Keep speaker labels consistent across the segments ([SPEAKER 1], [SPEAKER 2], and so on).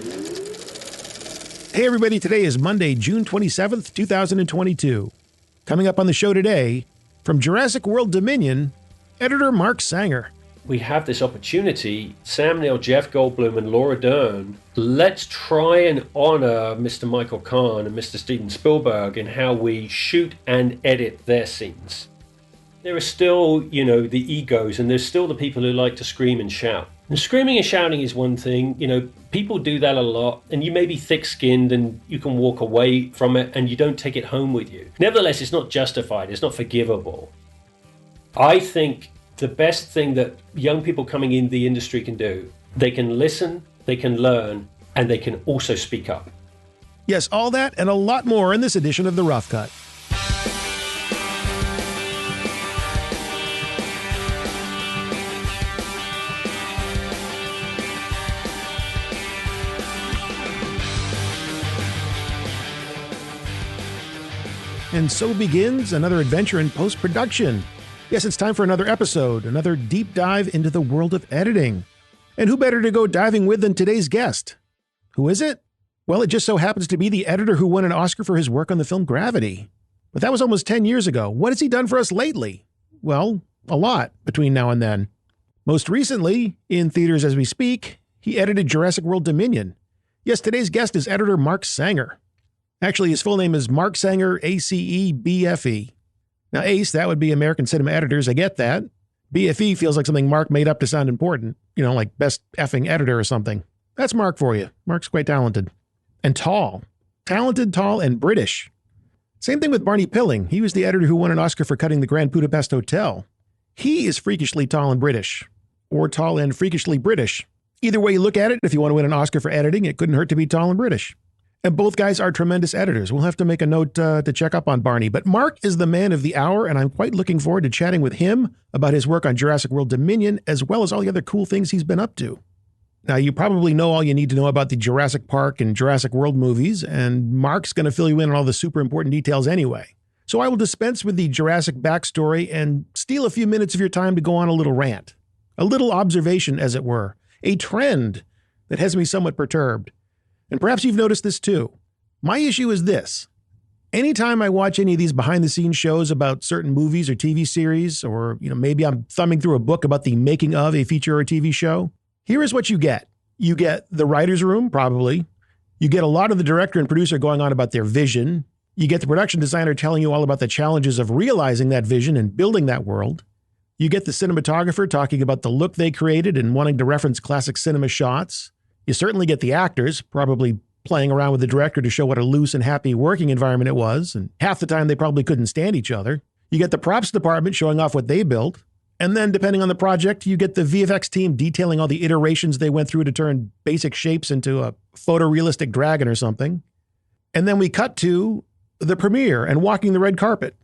[SPEAKER 1] Hey everybody, today is Monday, June 27th, 2022. Coming up on the show today, from Jurassic World Dominion, editor Mark Sanger.
[SPEAKER 2] We have this opportunity, Sam Neill, Jeff Goldblum, and Laura Dern. Let's try and honor Mr. Michael Kahn and Mr. Steven Spielberg in how we shoot and edit their scenes. There are still, the egos, and there's still the people who like to scream and shout. And screaming and shouting is one thing, people do that a lot, and you may be thick-skinned and you can walk away from it and you don't take it home with you. Nevertheless, it's not justified, it's not forgivable. I think the best thing that young people coming in the industry can do, they can listen, they can learn, and they can also speak up.
[SPEAKER 1] Yes, all that and a lot more in this edition of The Rough Cut. And so begins another adventure in post-production. Yes, it's time for another episode, another deep dive into the world of editing. And who better to go diving with than today's guest? Who is it? Well, it just so happens to be the editor who won an Oscar for his work on the film Gravity. But that was almost 10 years ago. What has he done for us lately? Well, a lot between now and then. Most recently, in theaters as we speak, he edited Jurassic World Dominion. Yes, today's guest is editor Mark Sanger. Actually, his full name is Mark Sanger, ACE, BFE. Now, ACE, that would be American Cinema Editors, I get that. BFE feels like something Mark made up to sound important, like best effing editor or something. That's Mark for you. Mark's quite talented. And tall. Talented, tall, and British. Same thing with Barney Pilling. He was the editor who won an Oscar for cutting the Grand Budapest Hotel. He is freakishly tall and British. Or tall and freakishly British. Either way you look at it, if you want to win an Oscar for editing, it couldn't hurt to be tall and British. And both guys are tremendous editors. We'll have to make a note to check up on Barney. But Mark is the man of the hour, and I'm quite looking forward to chatting with him about his work on Jurassic World Dominion, as well as all the other cool things he's been up to. Now, you probably know all you need to know about the Jurassic Park and Jurassic World movies, and Mark's going to fill you in on all the super important details anyway. So I will dispense with the Jurassic backstory and steal a few minutes of your time to go on a little rant. A little observation, as it were. A trend that has me somewhat perturbed. And perhaps you've noticed this too. My issue is this. Anytime I watch any of these behind-the-scenes shows about certain movies or TV series, or maybe I'm thumbing through a book about the making of a feature or TV show, here is what you get. You get the writer's room, probably. You get a lot of the director and producer going on about their vision. You get the production designer telling you all about the challenges of realizing that vision and building that world. You get the cinematographer talking about the look they created and wanting to reference classic cinema shots. You certainly get the actors, probably playing around with the director to show what a loose and happy working environment it was, and half the time they probably couldn't stand each other. You get the props department showing off what they built, and then depending on the project, you get the VFX team detailing all the iterations they went through to turn basic shapes into a photorealistic dragon or something. And then we cut to the premiere and walking the red carpet.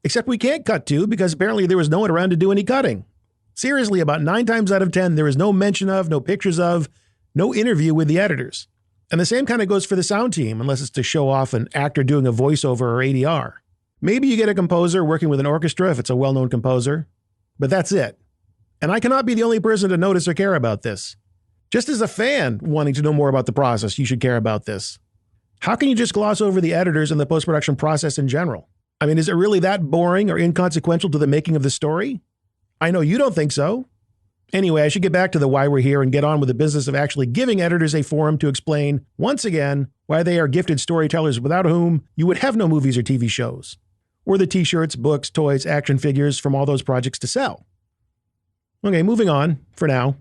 [SPEAKER 1] Except we can't cut to because apparently there was no one around to do any cutting. Seriously, about 9 times out of 10, there is no mention of, no pictures of, no interview with the editors. And the same kind of goes for the sound team, unless it's to show off an actor doing a voiceover or ADR. Maybe you get a composer working with an orchestra if it's a well-known composer, but that's it. And I cannot be the only person to notice or care about this. Just as a fan wanting to know more about the process, you should care about this. How can you just gloss over the editors and the post-production process in general? I mean, is it really that boring or inconsequential to the making of the story? I know you don't think so. Anyway, I should get back to the why we're here and get on with the business of actually giving editors a forum to explain, once again, why they are gifted storytellers without whom you would have no movies or TV shows, or the t-shirts, books, toys, action figures from all those projects to sell. Okay, moving on, for now.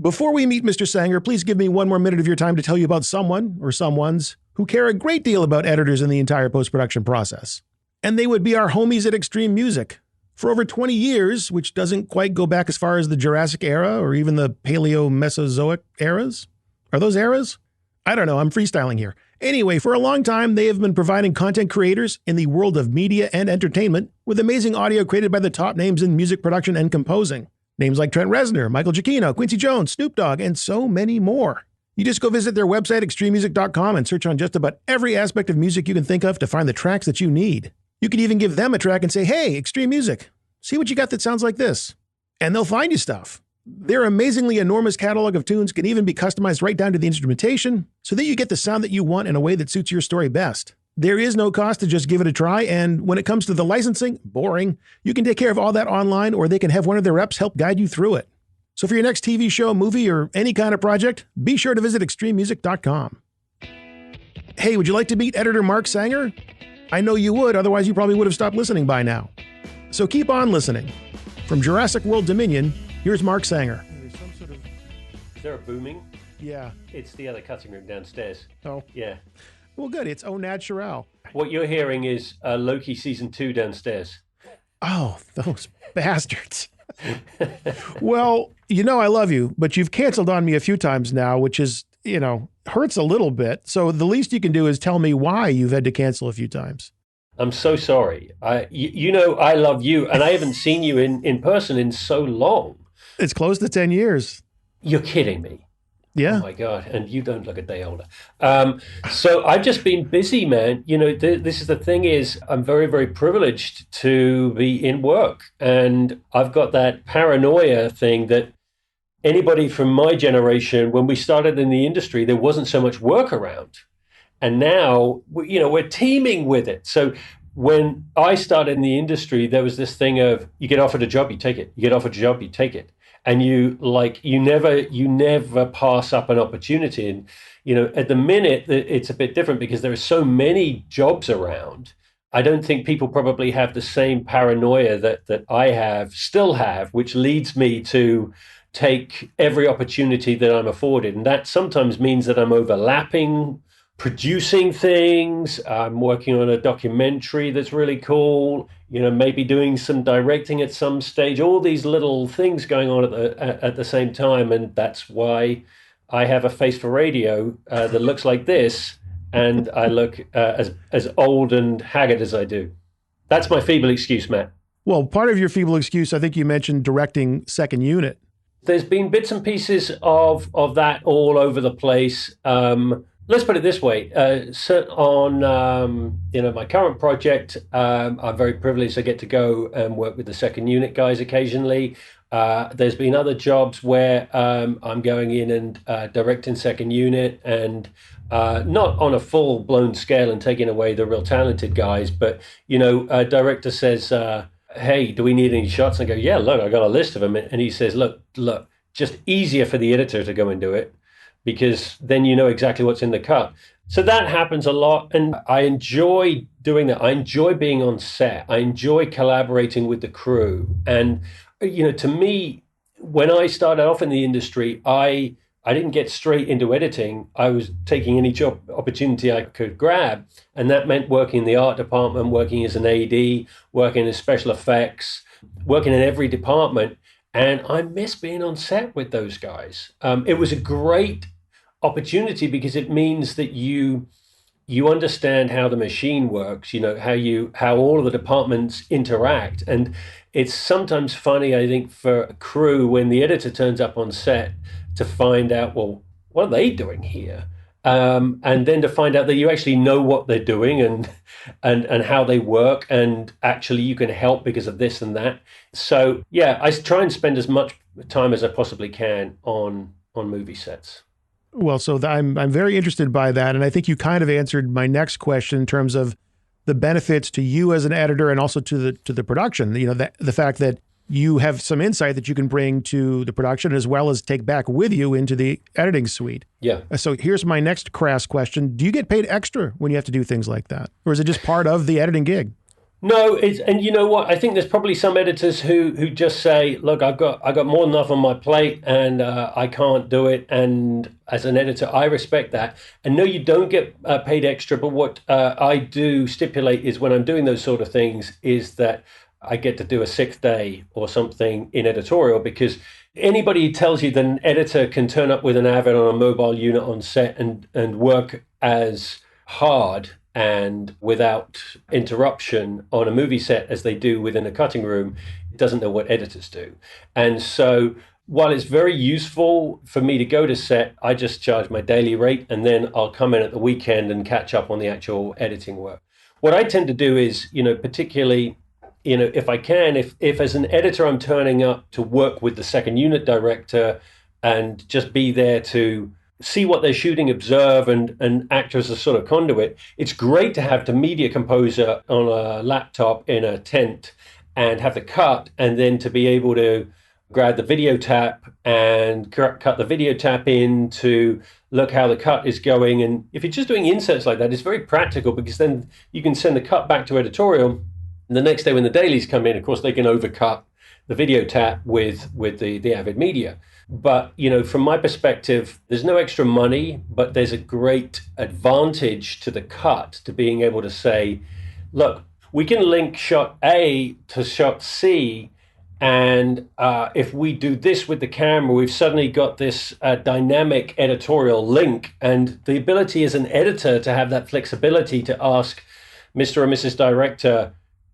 [SPEAKER 1] Before we meet Mr. Sanger, please give me one more minute of your time to tell you about someone, or someones, who care a great deal about editors in the entire post-production process. And they would be our homies at Extreme Music. For over 20 years, which doesn't quite go back as far as the Jurassic era or even the Paleo-Mesozoic eras. Are those eras? I don't know, I'm freestyling here. Anyway, for a long time, they have been providing content creators in the world of media and entertainment with amazing audio created by the top names in music production and composing. Names like Trent Reznor, Michael Giacchino, Quincy Jones, Snoop Dogg, and so many more. You just go visit their website, extrememusic.com, and search on just about every aspect of music you can think of to find the tracks that you need. You could even give them a track and say, hey, Extreme Music, see what you got that sounds like this. And they'll find you stuff. Their amazingly enormous catalog of tunes can even be customized right down to the instrumentation so that you get the sound that you want in a way that suits your story best. There is no cost to just give it a try, and when it comes to the licensing, boring. You can take care of all that online, or they can have one of their reps help guide you through it. So for your next TV show, movie, or any kind of project, be sure to visit extrememusic.com. Hey, would you like to meet editor Mark Sanger? I know you would, otherwise you probably would have stopped listening by now. So keep on listening. From Jurassic World Dominion, here's Mark Sanger.
[SPEAKER 2] Is there a booming?
[SPEAKER 1] Yeah.
[SPEAKER 2] It's the other cutting room downstairs.
[SPEAKER 1] Oh.
[SPEAKER 2] Yeah.
[SPEAKER 1] Well, good. It's au naturel.
[SPEAKER 2] What you're hearing is Loki season 2 downstairs.
[SPEAKER 1] Oh, those bastards. Well, you know I love you, but you've canceled on me a few times now, which is, hurts a little bit. So the least you can do is tell me why you've had to cancel a few times.
[SPEAKER 2] I'm so sorry. You know I love you, and I haven't seen you in person in so long.
[SPEAKER 1] It's close to 10 years.
[SPEAKER 2] You're kidding me.
[SPEAKER 1] Yeah.
[SPEAKER 2] Oh my God. And you don't look a day older. So I've just been busy, man. This is the thing is I'm very, very privileged to be in work. And I've got that paranoia thing that anybody from my generation, when we started in the industry, there wasn't so much work around. And now, we're teeming with it. So when I started in the industry, there was this thing of you get offered a job, you take it. You get offered a job, you take it. And you never pass up an opportunity. And, at the minute, it's a bit different because there are so many jobs around. I don't think people probably have the same paranoia that I still have, which leads me to take every opportunity that I'm afforded. And that sometimes means that I'm overlapping, producing things. I'm working on a documentary that's really cool. Maybe doing some directing at some stage. All these little things going on at the same time, and that's why I have a face for radio that looks like this, and I look as old and haggard as I do. That's my feeble excuse, Matt.
[SPEAKER 1] Well, part of your feeble excuse, I think you mentioned directing second unit. There's
[SPEAKER 2] been bits and pieces of that all over the place. Let's put it this way. On my current project, I'm very privileged. I get to go and work with the second unit guys occasionally. There's been other jobs where I'm going in and directing second unit, and not on a full-blown scale and taking away the real talented guys, but a director says, "Hey, do we need any shots?" And I go, "Yeah, look, I got a list of them." And he says, "Look, just easier for the editor to go and do it, because then you know exactly what's in the cut." So that happens a lot, and I enjoy doing that. I enjoy being on set. I enjoy collaborating with the crew. And, to me, when I started off in the industry, I didn't get straight into editing. I was taking any job opportunity I could grab, and that meant working in the art department, working as an AD, working in special effects, working in every department. And I miss being on set with those guys. It was a great opportunity because it means that you understand how the machine works, how all of the departments interact. And it's sometimes funny, I think, for a crew when the editor turns up on set to find out, well, what are they doing here? And then to find out that you actually know what they're doing and how they work, and actually you can help because of this and that. So yeah, I try and spend as much time as I possibly can on movie sets. Well, so I'm very interested by that, and I think you kind of answered my next question in terms of the benefits to you as an editor and also to the production. The fact that you have some insight that you can bring to the production as well as take back with you into the editing suite. Yeah.
[SPEAKER 1] So here's my next crass question. Do you get paid extra when you have to do things like that? Or is it just part of the editing gig?
[SPEAKER 2] No, and you know what? I think there's probably some editors who just say, look, I got more than enough on my plate and I can't do it. And as an editor, I respect that. And no, you don't get paid extra. But what I do stipulate is when I'm doing those sort of things is that I get to do a 6th day or something in editorial, because anybody who tells you that an editor can turn up with an Avid on a mobile unit on set and work as hard and without interruption on a movie set as they do within a cutting room doesn't know what editors do. And so while it's very useful for me to go to set, I just charge my daily rate, and then I'll come in at the weekend and catch up on the actual editing work. What I tend to do is, particularly if I can, if as an editor I'm turning up to work with the second unit director and just be there to see what they're shooting, observe, and act as a sort of conduit, it's great to have the media composer on a laptop in a tent and have the cut, and then to be able to grab the video tap and cut the video tap in to look how the cut is going. And if you're just doing inserts like that, it's very practical, because then you can send the cut back to editorial. And the next day when the dailies come in, of course, they can overcut the video tap with the Avid media. But, from my perspective, there's no extra money, but there's a great advantage to the cut, to being able to say, look, we can link shot A to shot C, and if we do this with the camera, we've suddenly got this dynamic editorial link. And the ability as an editor to have that flexibility to ask Mr. or Mrs. Director,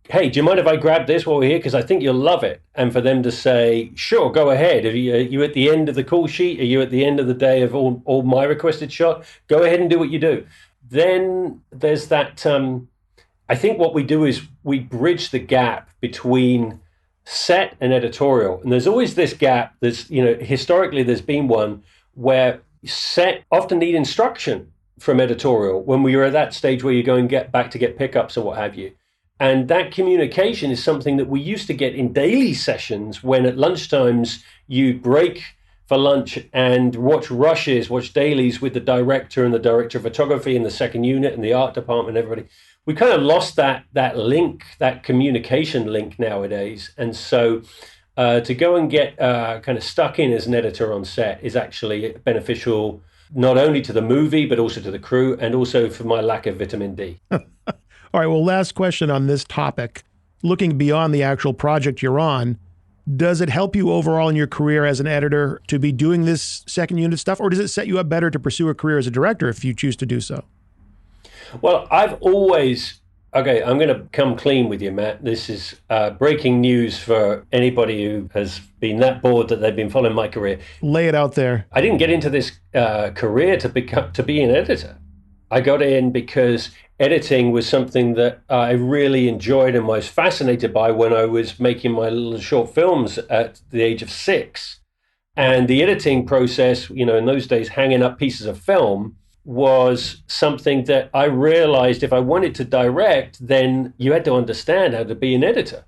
[SPEAKER 2] hey, do you mind if I grab this while we're here? Because I think you'll love it. And for them to say, sure, go ahead. Are you at the end of the call sheet? Are you at the end of the day of all my requested shot? Go ahead and do what you do. Then there's that, I think what we do is we bridge the gap between set and editorial. And there's always this gap. There's, historically there's been one where set often need instruction from editorial when we are at that stage where you're going back to get pickups or what have you. And that communication is something that we used to get in daily sessions, when at lunchtimes you break for lunch and watch rushes, watch dailies with the director and the director of photography and the second unit and the art department and everybody. We kind of lost that link, that communication link nowadays. And so to go and get kind of stuck in as an editor on set is actually beneficial, not only to the movie, but also to the crew, and also for my lack of vitamin D.
[SPEAKER 1] All right, well, last question on this topic. Looking beyond the actual project you're on, does it help you overall in your career as an editor to be doing this second unit stuff, or does it set you up better to pursue a career as a director if you choose to do so?
[SPEAKER 2] Well, I've always, okay, I'm going to come clean with you, Matt. This is breaking news for anybody who has been that bored that they've been following my career.
[SPEAKER 1] Lay it out there.
[SPEAKER 2] I didn't get into this career to be an editor. I got in because editing was something that I really enjoyed and was fascinated by when I was making my little short films at the age of 6. And the editing process, in those days, hanging up pieces of film was something that I realized if I wanted to direct, then you had to understand how to be an editor.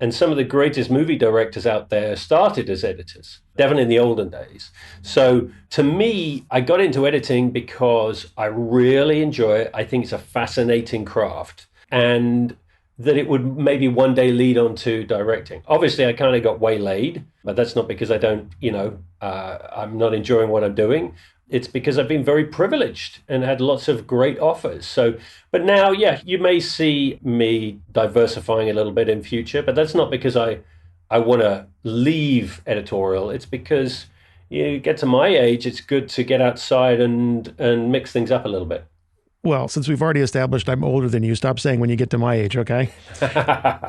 [SPEAKER 2] And some of the greatest movie directors out there started as editors, definitely in the olden days. So to me, I got into editing because I really enjoy it. I think it's a fascinating craft, and that it would maybe one day lead on to directing. Obviously, I kind of got waylaid, but that's not because I don't, I'm not enjoying what I'm doing. It's because I've been very privileged and had lots of great offers. So, but now, yeah, you may see me diversifying a little bit in future, but that's not because I want to leave editorial. It's because you get to my age, it's good to get outside and mix things up a little bit.
[SPEAKER 1] Well, since we've already established I'm older than you, stop saying when you get to my age, okay?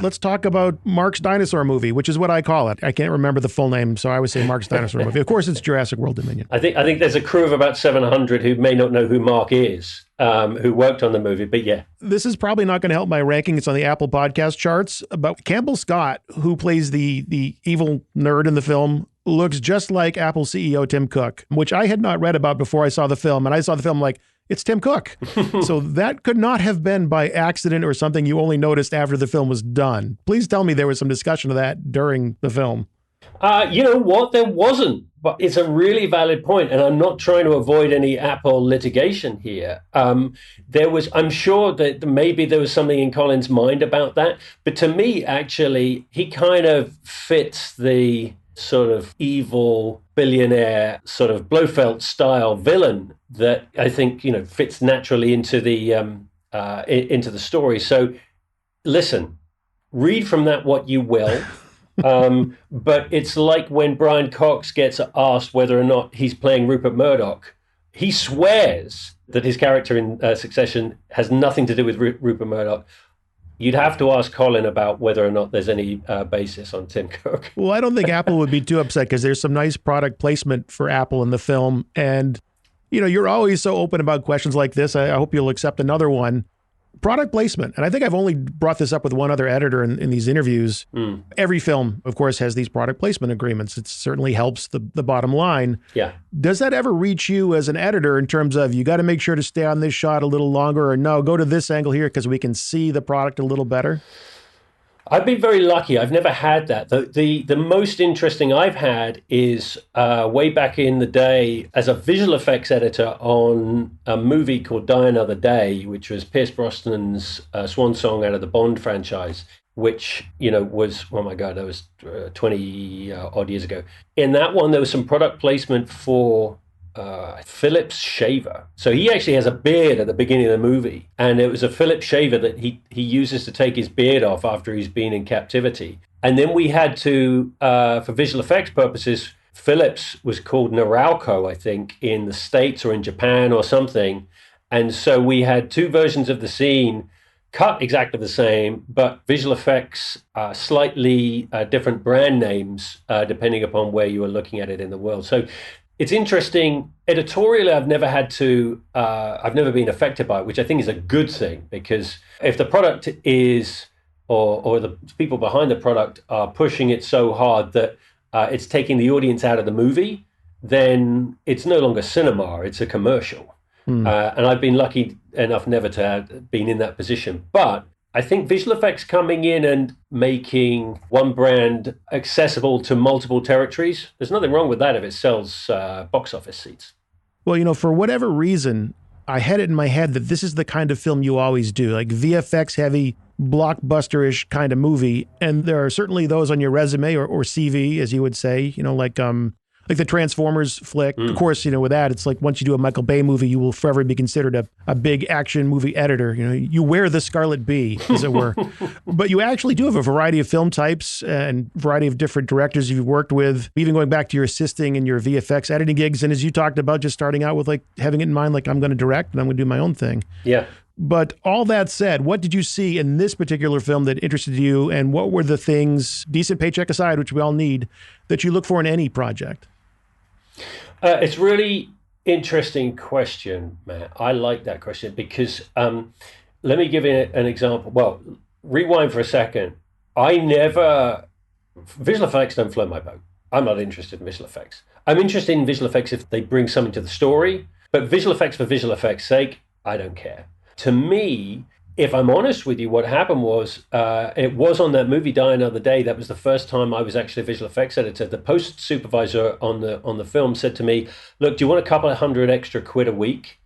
[SPEAKER 1] Let's talk about Mark's Dinosaur Movie, which is what I call it. I can't remember the full name, so I always say Mark's Dinosaur Movie. Of course, it's Jurassic World Dominion.
[SPEAKER 2] I think there's a crew of about 700 who may not know who Mark is, who worked on the movie, but yeah.
[SPEAKER 1] This is probably not going to help my ranking. It's on the Apple podcast charts, but Campbell Scott, who plays the evil nerd in the film, looks just like Apple CEO Tim Cook, which I had not read about before I saw the film. And I saw the film like, it's Tim Cook. So that could not have been by accident or something you only noticed after the film was done. Please tell me there was some discussion of that during the film.
[SPEAKER 2] You know what? There wasn't, but it's a really valid point, and I'm not trying to avoid any Apple litigation here. I'm sure that maybe there was something in Colin's mind about that, but to me, actually, he kind of fits the sort of evil billionaire sort of Blofeld style villain that I think fits naturally into the story. So listen, read from that what you will. But it's like when Brian Cox gets asked whether or not he's playing Rupert Murdoch, he swears that his character in Succession has nothing to do with Rupert Murdoch. You'd have to ask Colin about whether or not there's any basis on Tim Cook.
[SPEAKER 1] Well, I don't think Apple would be too upset because there's some nice product placement for Apple in the film. And, you're always so open about questions like this. I hope you'll accept another one. Product placement. And I think I've only brought this up with one other editor in these interviews. Every film, of course, has these product placement agreements. It certainly helps the bottom line.
[SPEAKER 2] Yeah.
[SPEAKER 1] Does that ever reach you as an editor in terms of you got to make sure to stay on this shot a little longer, or no, go to this angle here because we can see the product a little better?
[SPEAKER 2] I've been very lucky. I've never had that. The most interesting I've had is way back in the day as a visual effects editor on a movie called Die Another Day, which was Pierce Brosnan's swan song out of the Bond franchise, which, was, oh my God, that was 20 odd years ago. In that one, there was some product placement for Phillips shaver. So he actually has a beard at the beginning of the movie, and it was a Phillips shaver that he uses to take his beard off after he's been in captivity. And then we had to, for visual effects purposes, Phillips was called Norauco, I think, in the States or in Japan or something. And so we had two versions of the scene cut exactly the same, but visual effects, slightly different brand names, depending upon where you were looking at it in the world. So it's interesting. Editorially, I've never been affected by it, which I think is a good thing, because if the product is, or the people behind the product are pushing it so hard that it's taking the audience out of the movie, then it's no longer cinema, it's a commercial. And I've been lucky enough never to have been in that position. But I think visual effects coming in and making one brand accessible to multiple territories, there's nothing wrong with that if it sells box office seats.
[SPEAKER 1] Well, for whatever reason, I had it in my head that this is the kind of film you always do, like VFX heavy, blockbuster-ish kind of movie. And there are certainly those on your resume or CV, as you would say, like the Transformers flick. Of course, with that, it's like once you do a Michael Bay movie, you will forever be considered a big action movie editor. You wear the Scarlet Bee, as it were. But you actually do have a variety of film types and variety of different directors you've worked with, even going back to your assisting and your VFX editing gigs. And as you talked about, just starting out with like having it in mind, like I'm going to direct and I'm going to do my own thing.
[SPEAKER 2] Yeah.
[SPEAKER 1] But all that said, what did you see in this particular film that interested you? And what were the things, decent paycheck aside, which we all need, that you look for in any project?
[SPEAKER 2] It's really interesting question, Matt. I like that question because let me give you an example. Well, rewind for a second. Visual effects don't float my boat. I'm not interested in visual effects. I'm interested in visual effects if they bring something to the story, but visual effects for visual effects' sake, I don't care. To me, if I'm honest with you, what happened was it was on that movie Die Another Day. That was the first time I was actually a visual effects editor. The post supervisor on the film said to me, "Look, do you want a couple of $100 extra a week?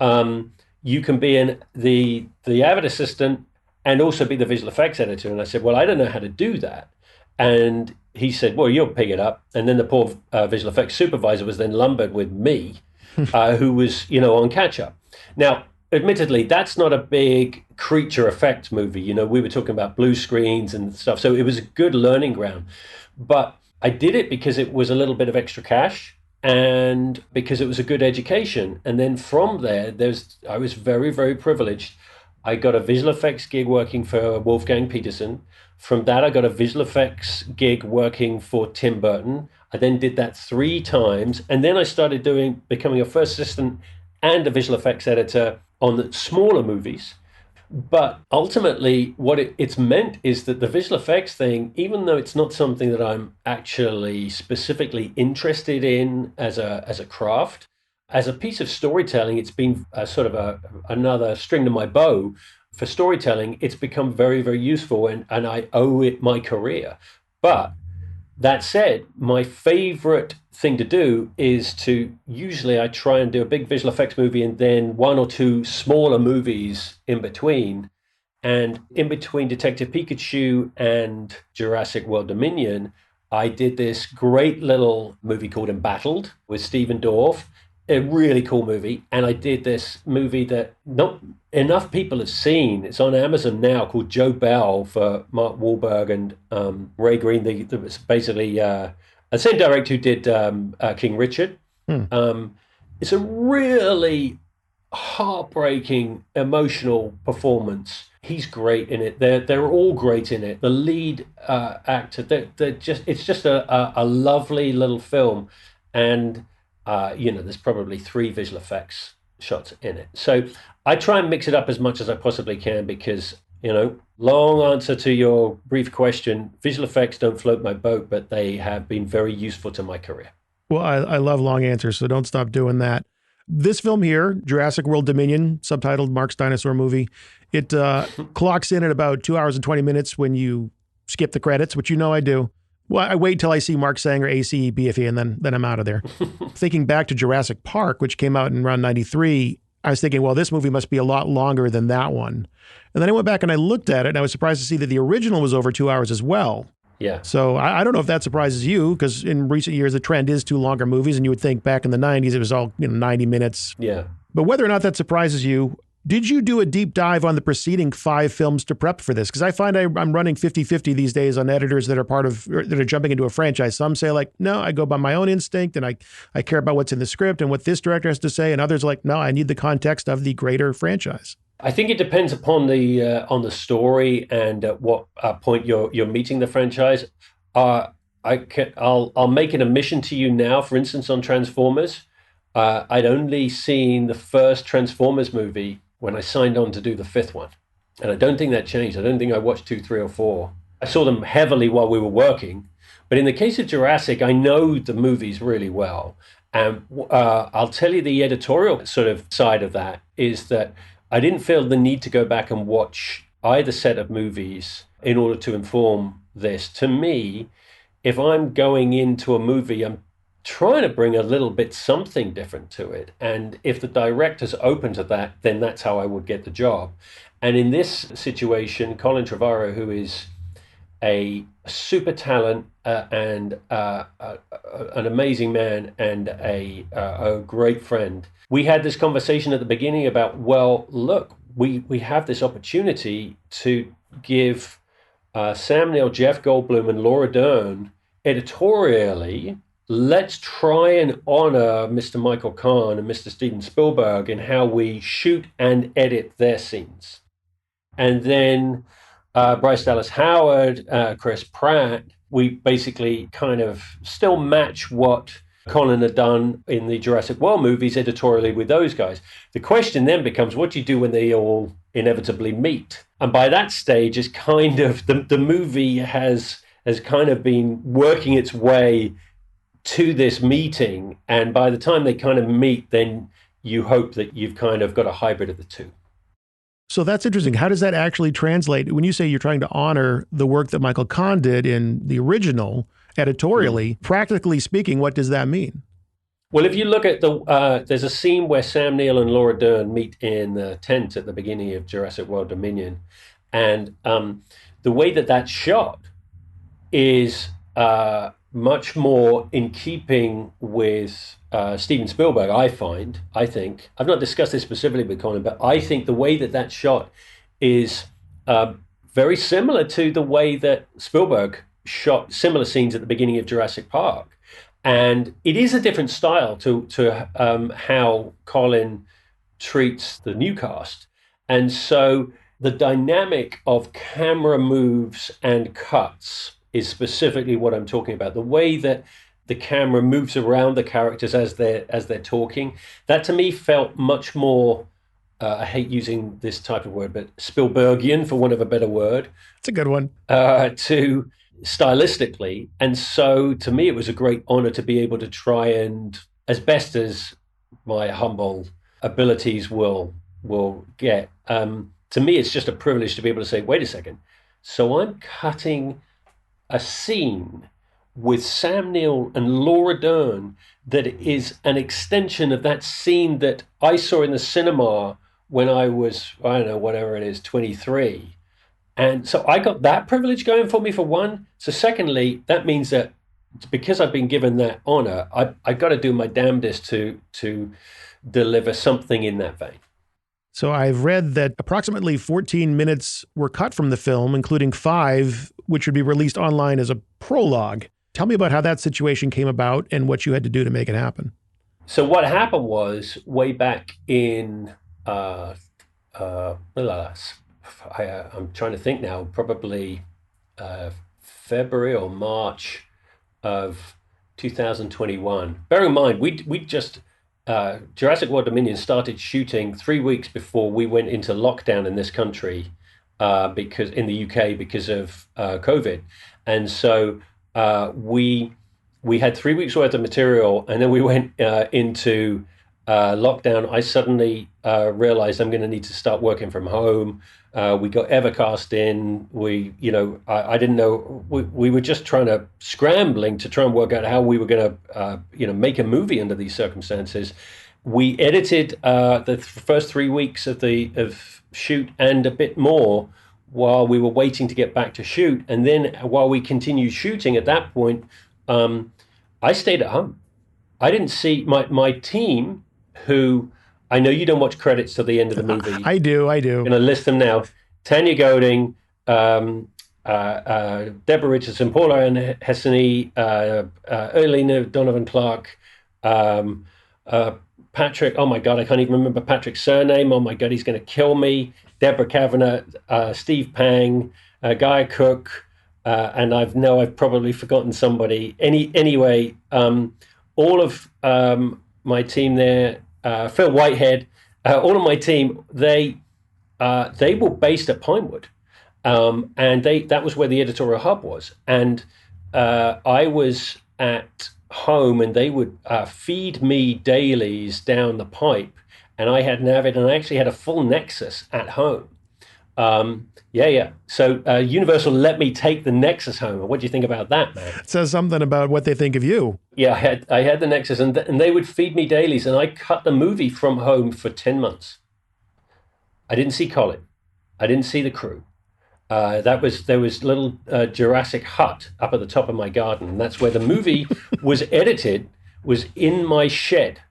[SPEAKER 2] You can be the Avid assistant and also be the visual effects editor." And I said, "Well, I don't know how to do that." And he said, "Well, you'll pick it up." And then the poor visual effects supervisor was then lumbered with me, who was on catch up. Now, admittedly, that's not a big creature effect movie. We were talking about blue screens and stuff. So it was a good learning ground. But I did it because it was a little bit of extra cash and because it was a good education. And then from there, I was very, very privileged. I got a visual effects gig working for Wolfgang Peterson. From that, I got a visual effects gig working for Tim Burton. I then did that 3 times. And then I started becoming a first assistant and a visual effects editor on the smaller movies. But ultimately, what it's meant is that the visual effects thing, even though it's not something that I'm actually specifically interested in as a craft, as a piece of storytelling, it's been sort of another string to my bow. For storytelling, it's become very, very useful, and I owe it my career. But that said, my favorite thing to do is usually I try and do a big visual effects movie and then 1 or 2 smaller movies in between. And in between Detective Pikachu and Jurassic World Dominion, I did this great little movie called Embattled with Stephen Dorff, a really cool movie. And I did this movie that not enough people have seen. It's on Amazon now, called Joe Bell, for Mark Wahlberg and Ray Green. That was basically the same director who did King Richard. It's a really heartbreaking, emotional performance. He's great in it. They're all great in it. The lead actor, it's just a lovely little film. And there's probably 3 visual effects shots in it. So I try and mix it up as much as I possibly can because, long answer to your brief question, visual effects don't float my boat, but they have been very useful to my career.
[SPEAKER 1] Well, I love long answers, so don't stop doing that. This film here, Jurassic World Dominion, subtitled Mark's Dinosaur Movie, it clocks in at about 2 hours and 20 minutes when you skip the credits, which I do. Well, I wait till I see Mark Sanger, ACE, BFE, and then I'm out of there. Thinking back to Jurassic Park, which came out in around 93, I was thinking, well, this movie must be a lot longer than that one. And then I went back and I looked at it, and I was surprised to see that the original was over 2 hours as well.
[SPEAKER 2] Yeah.
[SPEAKER 1] So I don't know if that surprises you, because in recent years, the trend is to longer movies, and you would think back in the 90s, it was all 90 minutes.
[SPEAKER 2] Yeah.
[SPEAKER 1] But whether or not that surprises you, did you do a deep dive on the preceding 5 films to prep for this? Because I find I'm running 50-50 these days on editors that are jumping into a franchise. Some say no, I go by my own instinct and I care about what's in the script and what this director has to say. And others are like, no, I need the context of the greater franchise.
[SPEAKER 2] I think it depends upon the story and at what point you're meeting the franchise. I'll make it a mission to you now, for instance, on Transformers. I'd only seen the first Transformers movie when I signed on to do the 5th one. And I don't think that changed. I don't think I watched 2, 3, or 4. I saw them heavily while we were working. But in the case of Jurassic, I know the movies really well. And I'll tell you the editorial sort of side of that is that I didn't feel the need to go back and watch either set of movies in order to inform this. To me, if I'm going into a movie, I'm trying to bring a little bit something different to it. And if the director's open to that, then that's how I would get the job. And in this situation, Colin Trevorrow, who is a super talent and an amazing man and a great friend, we had this conversation at the beginning about, well, look, we have this opportunity to give Sam Neill, Jeff Goldblum, and Laura Dern editorially. Let's try and honor Mr. Michael Kahn and Mr. Steven Spielberg in how we shoot and edit their scenes. And then Bryce Dallas Howard, Chris Pratt, we basically kind of still match what Colin had done in the Jurassic World movies editorially with those guys. The question then becomes, what do you do when they all inevitably meet? And by that stage, it's kind of the movie has kind of been working its way to this meeting, and by the time they kind of meet, then you hope that you've kind of got a hybrid of the two.
[SPEAKER 1] So that's interesting. How does that actually translate? When you say you're trying to honor the work that Michael Kahn did in the original editorially, practically speaking, what does that mean?
[SPEAKER 2] Well, if you look at there's a scene where Sam Neill and Laura Dern meet in the tent at the beginning of Jurassic World Dominion, and the way that that's shot is much more in keeping with Steven Spielberg, I think. I've not discussed this specifically with Colin, but I think the way that that's shot is very similar to the way that Spielberg shot similar scenes at the beginning of Jurassic Park. And it is a different style to how Colin treats the new cast. And so the dynamic of camera moves and cuts is specifically what I'm talking about. The way that the camera moves around the characters as they're talking, that to me felt much more, I hate using this type of word, but Spielbergian, for want of a better word.
[SPEAKER 1] It's a good one.
[SPEAKER 2] To stylistically. And so to me, it was a great honor to be able to try and, as best as my humble abilities will get, to me, it's just a privilege to be able to say, wait a second. So I'm cutting a scene with Sam Neill and Laura Dern that is an extension of that scene that I saw in the cinema when I was, I don't know, whatever it is, 23. And so I got that privilege going for me, for one. So secondly, that means that because I've been given that honor, I got to do my damnedest to deliver something in that vein.
[SPEAKER 1] So I've read that approximately 14 minutes were cut from the film, including 5, which would be released online as a prologue. Tell me about how that situation came about and what you had to do to make it happen.
[SPEAKER 2] So what happened was, way back in, I'm trying to think now, probably February or March of 2021. Bear in mind, we just Jurassic World Dominion started shooting 3 weeks before we went into lockdown in this country, because in the UK because of COVID, and so we had 3 weeks worth of material, and then we went into lockdown. I suddenly realized I'm going to need to start working from home. We got Evercast in. I didn't know. We were just scrambling to try and work out how we were going to, make a movie under these circumstances. We edited the first 3 weeks of shoot and a bit more while we were waiting to get back to shoot. And then while we continued shooting at that point, I stayed at home. I didn't see my team, who I know you don't watch credits till the end of the movie.
[SPEAKER 1] I do.
[SPEAKER 2] I'm going to list them now. Tanya Golding, Deborah Richardson, Paula Ann Hessany, Erlina Donovan Clark, Patrick. Oh my God, I can't even remember Patrick's surname. Oh my God, he's going to kill me. Deborah Kavanagh, Steve Pang, Guy Cook, and I've probably forgotten somebody. Anyway, all of my team there, Phil Whitehead, all of my team, they were based at Pinewood, and that was where the editorial hub was. And I was at home, and they would feed me dailies down the pipe, and I had an Avid, and I actually had a full Nexus at home. So Universal let me take the Nexus home. What do you think about that, man?
[SPEAKER 1] It says something about what they think of you.
[SPEAKER 2] Yeah, I had the Nexus, and they would feed me dailies, and I cut the movie from home for 10 months. I didn't see Colin. I didn't see the crew. There was little Jurassic hut up at the top of my garden, and that's where the movie was edited, was in my shed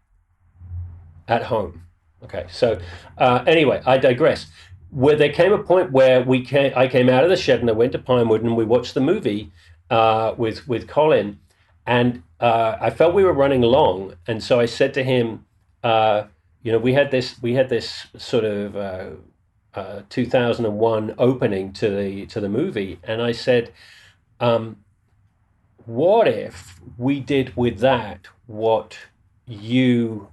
[SPEAKER 2] at home. Okay, so anyway, I digress. Where there came a point where I came out of the shed and I went to Pinewood and we watched the movie with Colin, and I felt we were running long, and so I said to him, we had this sort of 2001 opening to the movie, and I said, what if we did with that what you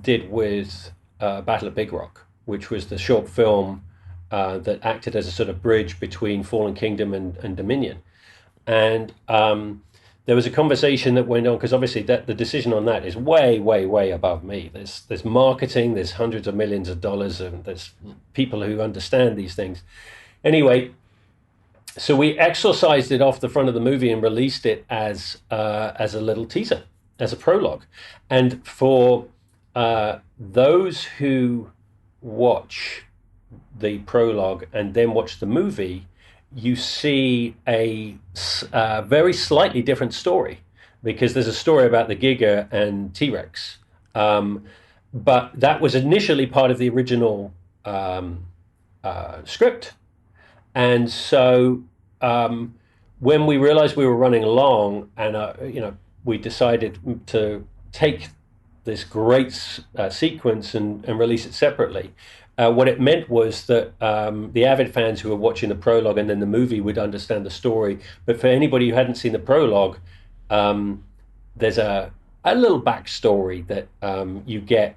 [SPEAKER 2] did with Battle of Big Rock, which was the short film that acted as a sort of bridge between Fallen Kingdom and Dominion. And there was a conversation that went on, because obviously the decision on that is way, way, way above me. There's marketing, there's hundreds of millions of dollars, and there's people who understand these things. Anyway, so we exorcised it off the front of the movie and released it as a little teaser, as a prologue. And for those who watch the prologue and then watch the movie, you see a very slightly different story, because there's a story about the Giga and T-Rex. But that was initially part of the original script. And so when we realized we were running along, and we decided to take this great sequence and release it separately. What it meant was that the Avid fans who were watching the prologue and then the movie would understand the story. But for anybody who hadn't seen the prologue, there's a little backstory that you get.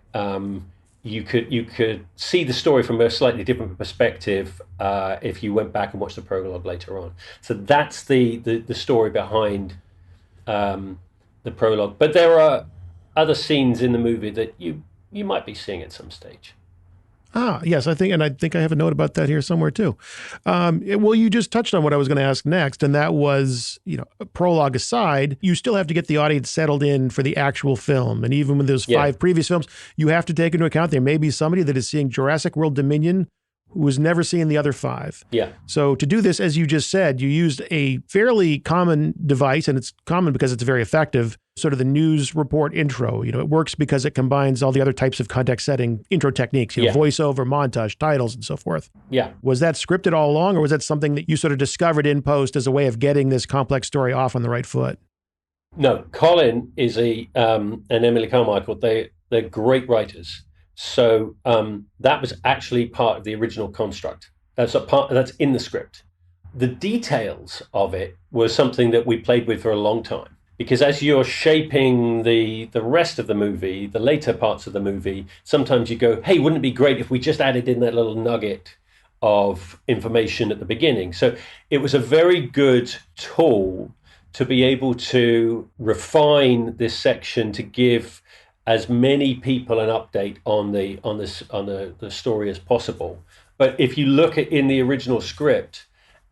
[SPEAKER 2] You could see the story from a slightly different perspective if you went back and watched the prologue later on. So that's the story behind the prologue. But there are other scenes in the movie that you might be seeing at some stage.
[SPEAKER 1] Ah, yes, I think I have a note about that here somewhere too. Well, you just touched on what I was going to ask next, and that was, prologue aside, you still have to get the audience settled in for the actual film. And even with those 5 previous films, you have to take into account there may be somebody that is seeing Jurassic World Dominion who was never seeing the other 5.
[SPEAKER 2] Yeah.
[SPEAKER 1] So to do this, as you just said, you used a fairly common device, and it's common because it's very effective, sort of the news report intro. It works because it combines all the other types of context setting intro techniques, voiceover, montage, titles, and so forth.
[SPEAKER 2] Yeah.
[SPEAKER 1] Was that scripted all along, or was that something that you sort of discovered in post as a way of getting this complex story off on the right foot?
[SPEAKER 2] No, Colin is and Emily Carmichael, they're great writers. So that was actually part of the original construct. That's in the script. The details of it was something that we played with for a long time. Because as you're shaping the rest of the movie, the later parts of the movie, sometimes you go, hey, wouldn't it be great if we just added in that little nugget of information at the beginning? So it was a very good tool to be able to refine this section to give as many people an update on the story as possible. But if you look at in the original script,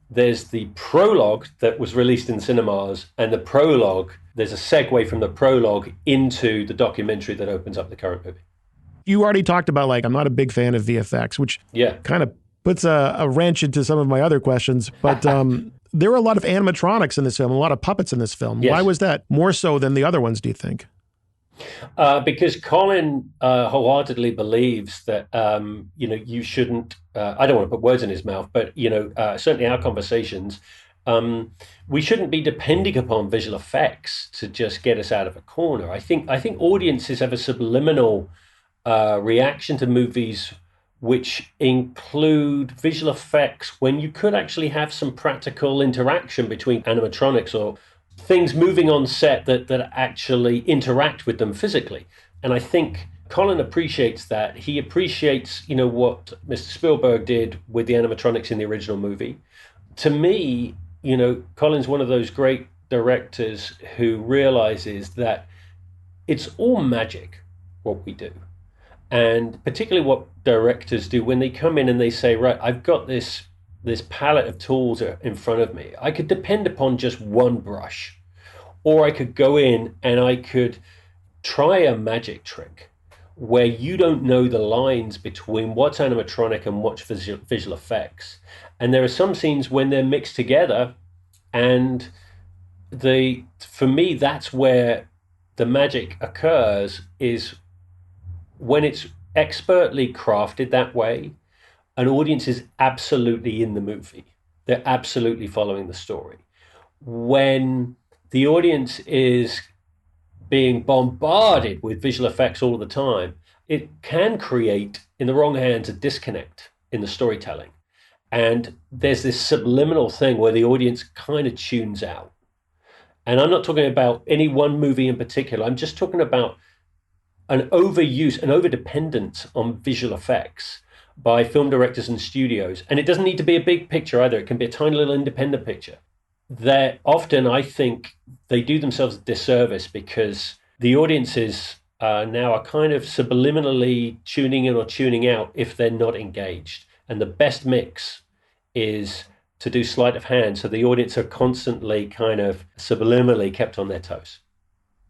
[SPEAKER 2] there's the prologue that was released in cinemas, and the prologue, there's a segue from the prologue into the documentary that opens up the current movie.
[SPEAKER 1] You already talked about, like, I'm not a big fan of VFX, which kind of puts a wrench into some of my other questions. But there were a lot of animatronics in this film, a lot of puppets in this film. Yes. Why was that more so than the other ones, do you think?
[SPEAKER 2] Because Colin wholeheartedly believes that, you shouldn't, I don't want to put words in his mouth, but, certainly our conversations, we shouldn't be depending upon visual effects to just get us out of a corner. I think audiences have a subliminal reaction to movies which include visual effects when you could actually have some practical interaction between animatronics or things moving on set that actually interact with them physically. And I think Colin appreciates that. He appreciates, what Mr. Spielberg did with the animatronics in the original movie. To me, Colin's one of those great directors who realizes that it's all magic, what we do. And particularly what directors do when they come in and they say, right, I've got this palette of tools in front of me. I could depend upon just one brush, or I could go in and I could try a magic trick where you don't know the lines between what's animatronic and what's visual effects. And there are some scenes when they're mixed together, and for me, that's where the magic occurs, is when it's expertly crafted that way. An audience is absolutely in the movie. They're absolutely following the story. When the audience is being bombarded with visual effects all the time, it can create, in the wrong hands, a disconnect in the storytelling. And there's this subliminal thing where the audience kind of tunes out. And I'm not talking about any one movie in particular. I'm just talking about an overuse, an overdependence on visual effects by film directors and studios. And it doesn't need to be a big picture either. It can be a tiny little independent picture. That often, I think, they do themselves a disservice because the audiences now are kind of subliminally tuning in or tuning out if they're not engaged. And the best mix is to do sleight of hand, so the audience are constantly kind of subliminally kept on their toes.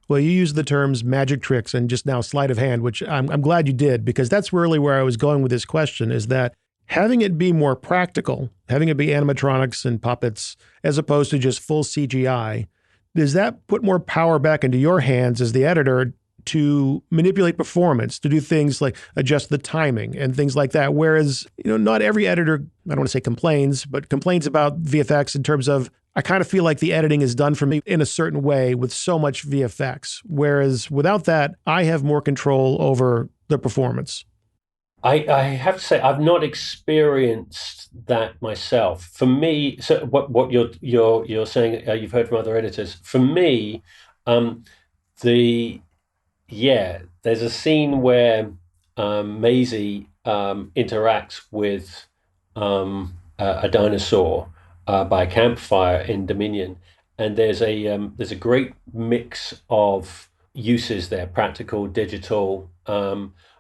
[SPEAKER 1] Well, you used the terms magic tricks and just now sleight of hand, which I'm glad you did, because that's really where I was going with this question, is that having it be more practical, having it be animatronics and puppets, as opposed to just full CGI, does that put more power back into your hands as the editor to manipulate performance, to do things like adjust the timing and things like that? Whereas, not every editor, I don't want to say complains, but complains about VFX in terms of, I kind of feel like the editing is done for me in a certain way with so much VFX. Whereas without that, I have more control over the performance.
[SPEAKER 2] I have to say, I've not experienced that myself. For me, so what you're saying, you've heard from other editors. For me, there's a scene where Maisie interacts with a dinosaur by a campfire in Dominion, and there's a great mix of uses there, practical, digital,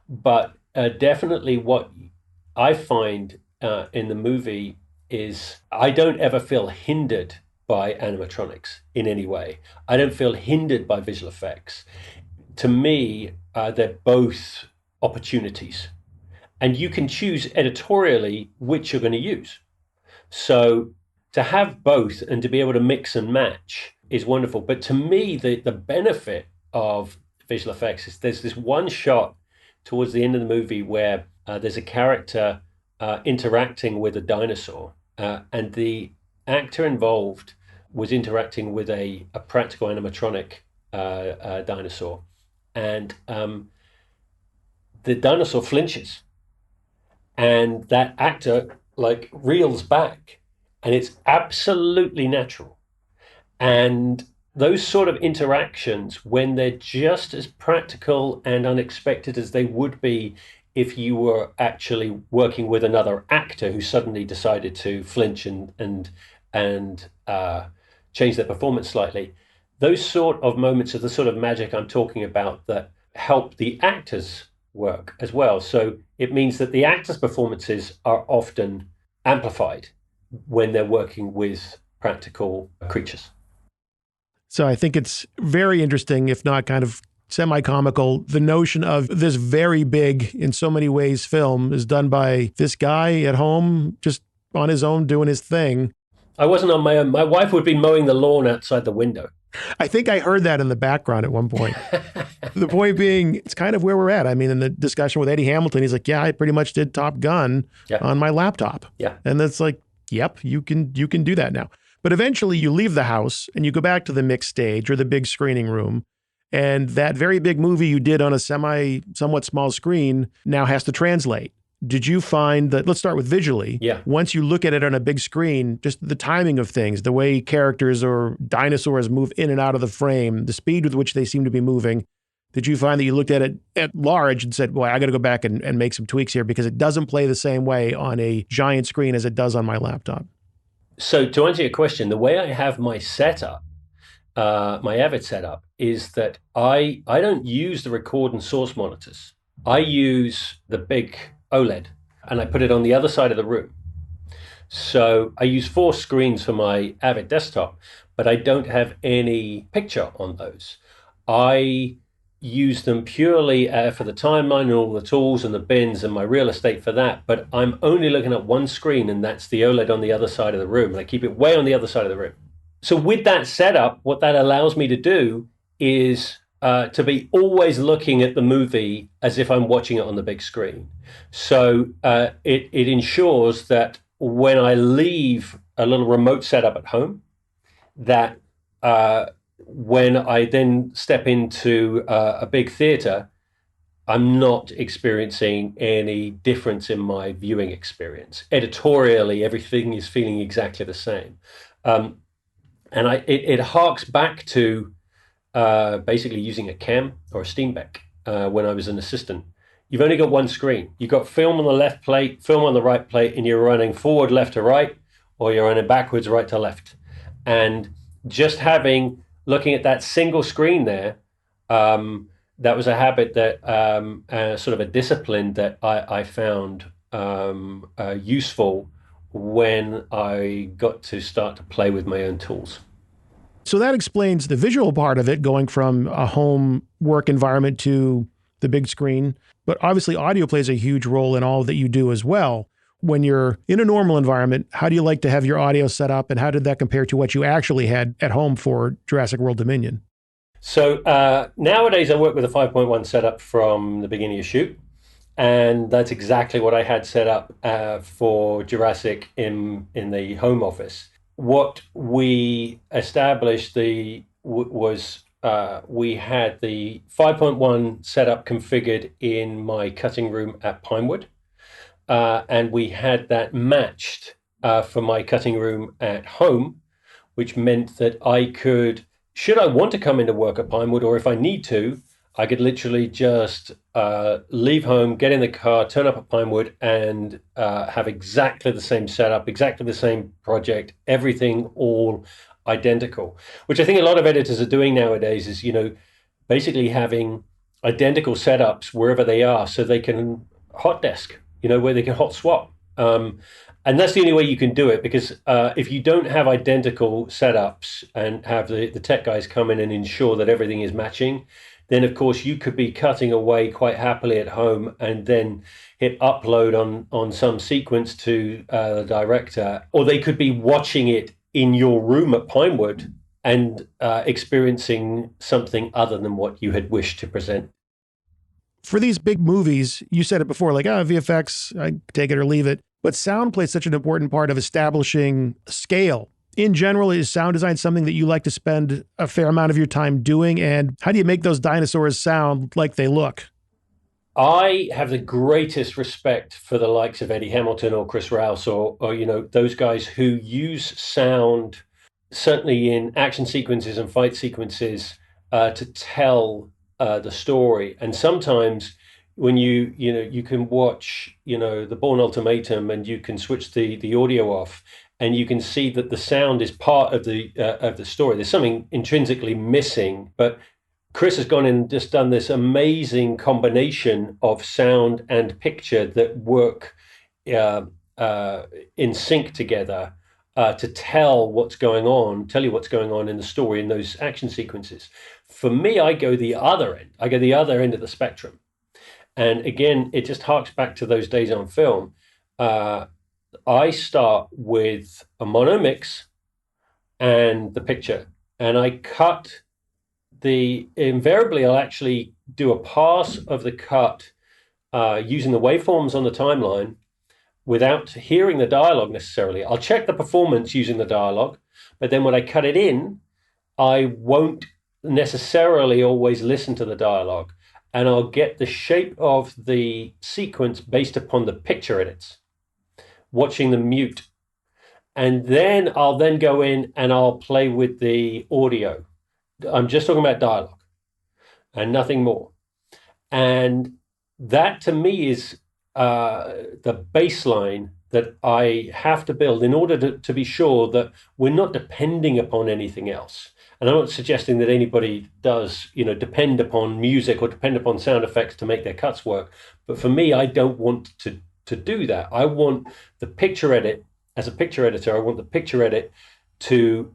[SPEAKER 2] but definitely what I find in the movie is I don't ever feel hindered by animatronics in any way. I don't feel hindered by visual effects. To me, they're both opportunities, and you can choose editorially which you're going to use. So to have both and to be able to mix and match is wonderful. But to me, the benefit of visual effects is there's this one shot towards the end of the movie where there's a character interacting with a dinosaur, and the actor involved was interacting with a practical animatronic dinosaur, and the dinosaur flinches, and that actor reels back, and it's absolutely natural. And those sort of interactions, when they're just as practical and unexpected as they would be if you were actually working with another actor who suddenly decided to flinch and change their performance slightly, those sort of moments are the sort of magic I'm talking about that help the actors work as well. So it means that the actors' performances are often amplified when they're working with practical creatures.
[SPEAKER 1] So I think it's very interesting, if not kind of semi-comical, the notion of this very big, in so many ways, film is done by this guy at home, just on his own, doing his thing.
[SPEAKER 2] I wasn't on my own. My wife would be mowing the lawn outside the window.
[SPEAKER 1] I think I heard that in the background at one point. The point being, it's kind of where we're at. I mean, in the discussion with Eddie Hamilton, he's like, yeah, I pretty much did Top Gun on my laptop.
[SPEAKER 2] Yeah.
[SPEAKER 1] And that's like, yep, you can do that now. But eventually you leave the house and you go back to the mixed stage or the big screening room. And that very big movie you did on a somewhat small screen now has to translate. Did you find that, let's start with visually.
[SPEAKER 2] Yeah.
[SPEAKER 1] Once you look at it on a big screen, just the timing of things, the way characters or dinosaurs move in and out of the frame, the speed with which they seem to be moving, did you find that you looked at it at large and said, well, I got to go back and make some tweaks here because it doesn't play the same way on a giant screen as it does on my laptop?
[SPEAKER 2] So to answer your question, the way I have my setup, my Avid setup, is that I don't use the record and source monitors. I use the big OLED and I put it on the other side of the room. So I use 4 screens for my Avid desktop, but I don't have any picture on those. I use them purely for the timeline and all the tools and the bins and my real estate for that. But I'm only looking at one screen, and that's the OLED on the other side of the room. And I keep it way on the other side of the room. So with that setup, what that allows me to do is to be always looking at the movie as if I'm watching it on the big screen. So it ensures that when I leave a little remote setup at home, that when I then step into a big theater, I'm not experiencing any difference in my viewing experience. Editorially, everything is feeling exactly the same. And it harks back to basically using a cam or a Steenbeck when I was an assistant. You've only got one screen. You've got film on the left plate, film on the right plate, and you're running forward, left to right, or you're running backwards, right to left. And just looking at that single screen there, that was a habit that sort of a discipline that I found useful when I got to start to play with my own tools.
[SPEAKER 1] So that explains the visual part of it, going from a home work environment to the big screen. But obviously audio plays a huge role in all that you do as well. When you're in a normal environment, how do you like to have your audio set up, and how did that compare to what you actually had at home for Jurassic World Dominion?
[SPEAKER 2] So nowadays I work with a 5.1 setup from the beginning of shoot, and that's exactly what I had set up for Jurassic in the home office. What we established was we had the 5.1 setup configured in my cutting room at Pinewood. And we had that matched for my cutting room at home, which meant that I could, should I want to come into work at Pinewood, or if I need to, I could literally just leave home, get in the car, turn up at Pinewood, and have exactly the same setup, exactly the same project, everything all identical. Which I think a lot of editors are doing nowadays is, basically having identical setups wherever they are so they can hot desk, where they can hot swap. And that's the only way you can do it, because if you don't have identical setups and have the tech guys come in and ensure that everything is matching, then of course you could be cutting away quite happily at home and then hit upload on some sequence to the director, or they could be watching it in your room at Pinewood and experiencing something other than what you had wished to present.
[SPEAKER 1] For these big movies, you said it before, like, VFX, I take it or leave it. But sound plays such an important part of establishing scale. In general, is sound design something that you like to spend a fair amount of your time doing? And how do you make those dinosaurs sound like they look?
[SPEAKER 2] I have the greatest respect for the likes of Eddie Hamilton or Chris Rouse or those guys who use sound certainly in action sequences and fight sequences, to tell the story. And sometimes when you can watch the Bourne Ultimatum, and you can switch the audio off, and you can see that the sound is part of the story. There's something intrinsically missing, but Chris has gone in and just done this amazing combination of sound and picture that work in sync together, to tell you what's going on in the story in those action sequences. For me, I go the other end. I go the other end of the spectrum. And again, it just harks back to those days on film. I start with a mono mix and the picture, and I cut invariably I'll actually do a pass of the cut using the waveforms on the timeline without hearing the dialogue necessarily. I'll check the performance using the dialogue, but then when I cut it in, I won't necessarily always listen to the dialogue, and I'll get the shape of the sequence based upon the picture edits, watching the mute. And then I'll then go in and I'll play with the audio. I'm just talking about dialogue and nothing more. And that to me is the baseline that I have to build in order to be sure that we're not depending upon anything else. And I'm not suggesting that anybody does, depend upon music or depend upon sound effects to make their cuts work. But for me, I don't want to do that. I want the picture edit, as a picture editor, I want the picture edit to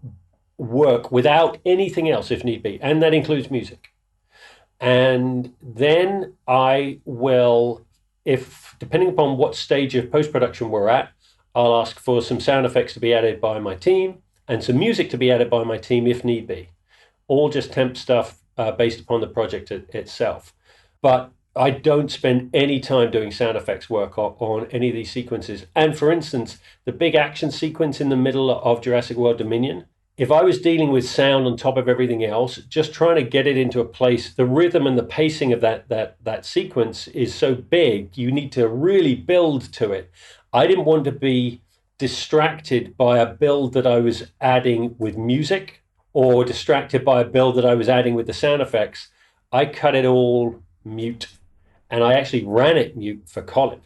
[SPEAKER 2] work without anything else if need be. And that includes music. And then I will, depending upon what stage of post-production we're at, I'll ask for some sound effects to be added by my team and some music to be added by my team if need be. All just temp stuff based upon the project itself. But I don't spend any time doing sound effects work on any of these sequences. And for instance, the big action sequence in the middle of Jurassic World Dominion, if I was dealing with sound on top of everything else, just trying to get it into a place, the rhythm and the pacing of that sequence is so big, you need to really build to it. I didn't want to be distracted by a build that I was adding with music, or distracted by a build that I was adding with the sound effects. I cut it all mute, and I actually ran it mute for Colin.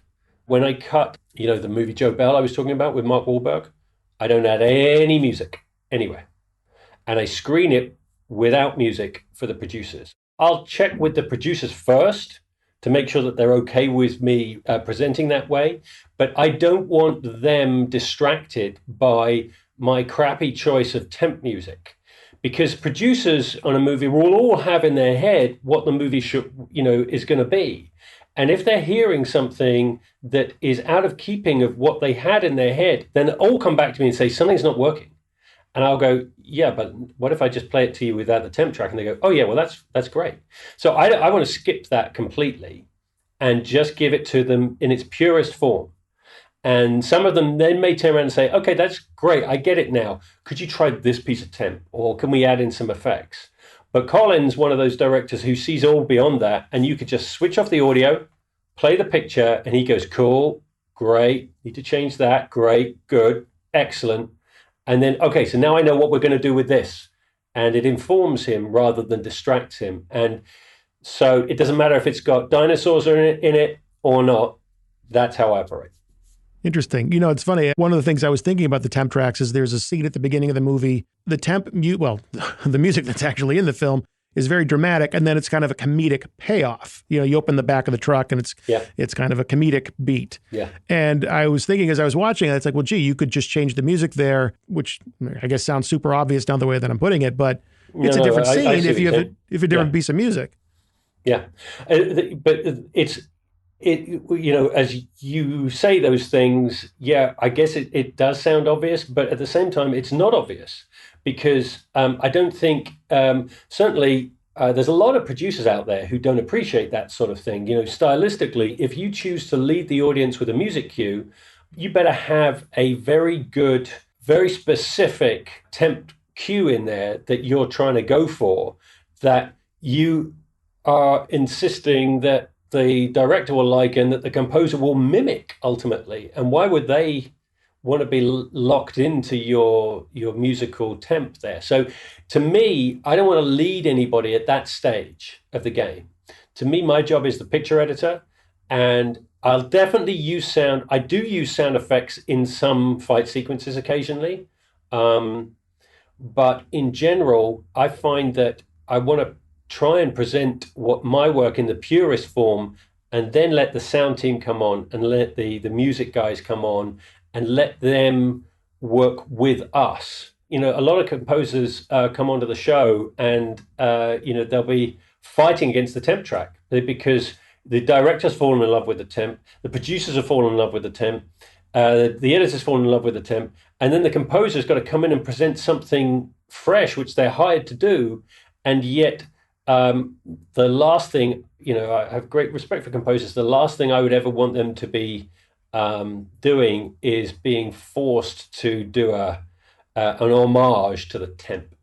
[SPEAKER 2] When I cut, the movie Joe Bell I was talking about with Mark Wahlberg, I don't add any music anywhere. And I screen it without music for the producers. I'll check with the producers first to make sure that they're okay with me presenting that way. But I don't want them distracted by my crappy choice of temp music. Because producers on a movie will all have in their head what the movie should, is going to be. And if they're hearing something that is out of keeping of what they had in their head, then they'll all come back to me and say, something's not working. And I'll go, yeah, but what if I just play it to you without the temp track? And they go, oh yeah, well, that's great. So I want to skip that completely and just give it to them in its purest form. And some of them then may turn around and say, okay, that's great, I get it now. Could you try this piece of temp? Or can we add in some effects? But Colin's one of those directors who sees all beyond that, and you could just switch off the audio, play the picture, and he goes, cool, great, need to change that, great, good, excellent. And then, okay, so now I know what we're going to do with this. And it informs him rather than distracts him. And so it doesn't matter if it's got dinosaurs in it or not. That's how I operate.
[SPEAKER 1] Interesting. It's funny. One of the things I was thinking about the temp tracks is there's a scene at the beginning of the movie. The the music that's actually in the film is very dramatic, and then it's kind of a comedic payoff. You open the back of the truck, and it's kind of a comedic beat.
[SPEAKER 2] Yeah.
[SPEAKER 1] And I was thinking as I was watching it, it's like, well, gee, you could just change the music there, which I guess sounds super obvious down the way that I'm putting it, but it's a different scene if you have a different piece of music.
[SPEAKER 2] Yeah, but as you say those things, yeah, I guess it does sound obvious, but at the same time, it's not obvious. Because I don't think, certainly, there's a lot of producers out there who don't appreciate that sort of thing. Stylistically, if you choose to lead the audience with a music cue, you better have a very good, very specific temp cue in there that you're trying to go for, that you are insisting that the director will like and that the composer will mimic ultimately. And why would they want to be locked into your musical temp there. So to me, I don't want to lead anybody at that stage of the game. To me, my job is the picture editor, and I'll definitely use sound. I do use sound effects in some fight sequences occasionally. But in general, I find that I want to try and present what my work in the purest form, and then let the sound team come on and let the music guys come on and let them work with us. You know, a lot of composers come onto the show and, they'll be fighting against the temp track because the director's fallen in love with the temp, the producers have fallen in love with the temp, the editor's fallen in love with the temp, and then the composer's got to come in and present something fresh, which they're hired to do. And yet, the last thing, I have great respect for composers. The last thing I would ever want them to be doing is being forced to do an homage to the temp.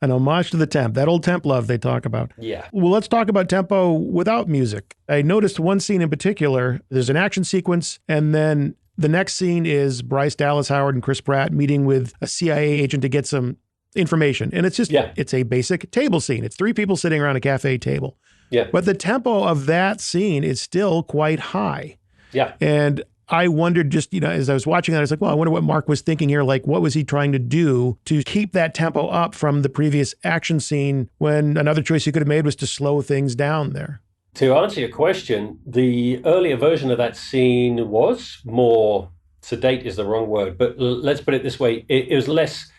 [SPEAKER 1] An homage to the temp, that old temp love they talk about.
[SPEAKER 2] Yeah.
[SPEAKER 1] Well, let's talk about tempo without music. I noticed one scene in particular. There's an action sequence, and then the next scene is Bryce Dallas Howard and Chris Pratt meeting with a CIA agent to get some information. And it's just, It's a basic table scene. It's three people sitting around a cafe table.
[SPEAKER 2] Yeah.
[SPEAKER 1] But the tempo of that scene is still quite high.
[SPEAKER 2] Yeah.
[SPEAKER 1] And I wondered just, as I was watching that, I was like, well, I wonder what Mark was thinking here. Like, what was he trying to do to keep that tempo up from the previous action scene when another choice he could have made was to slow things down there?
[SPEAKER 2] To answer your question, the earlier version of that scene was more sedate is the wrong word, but let's put it this way. It was less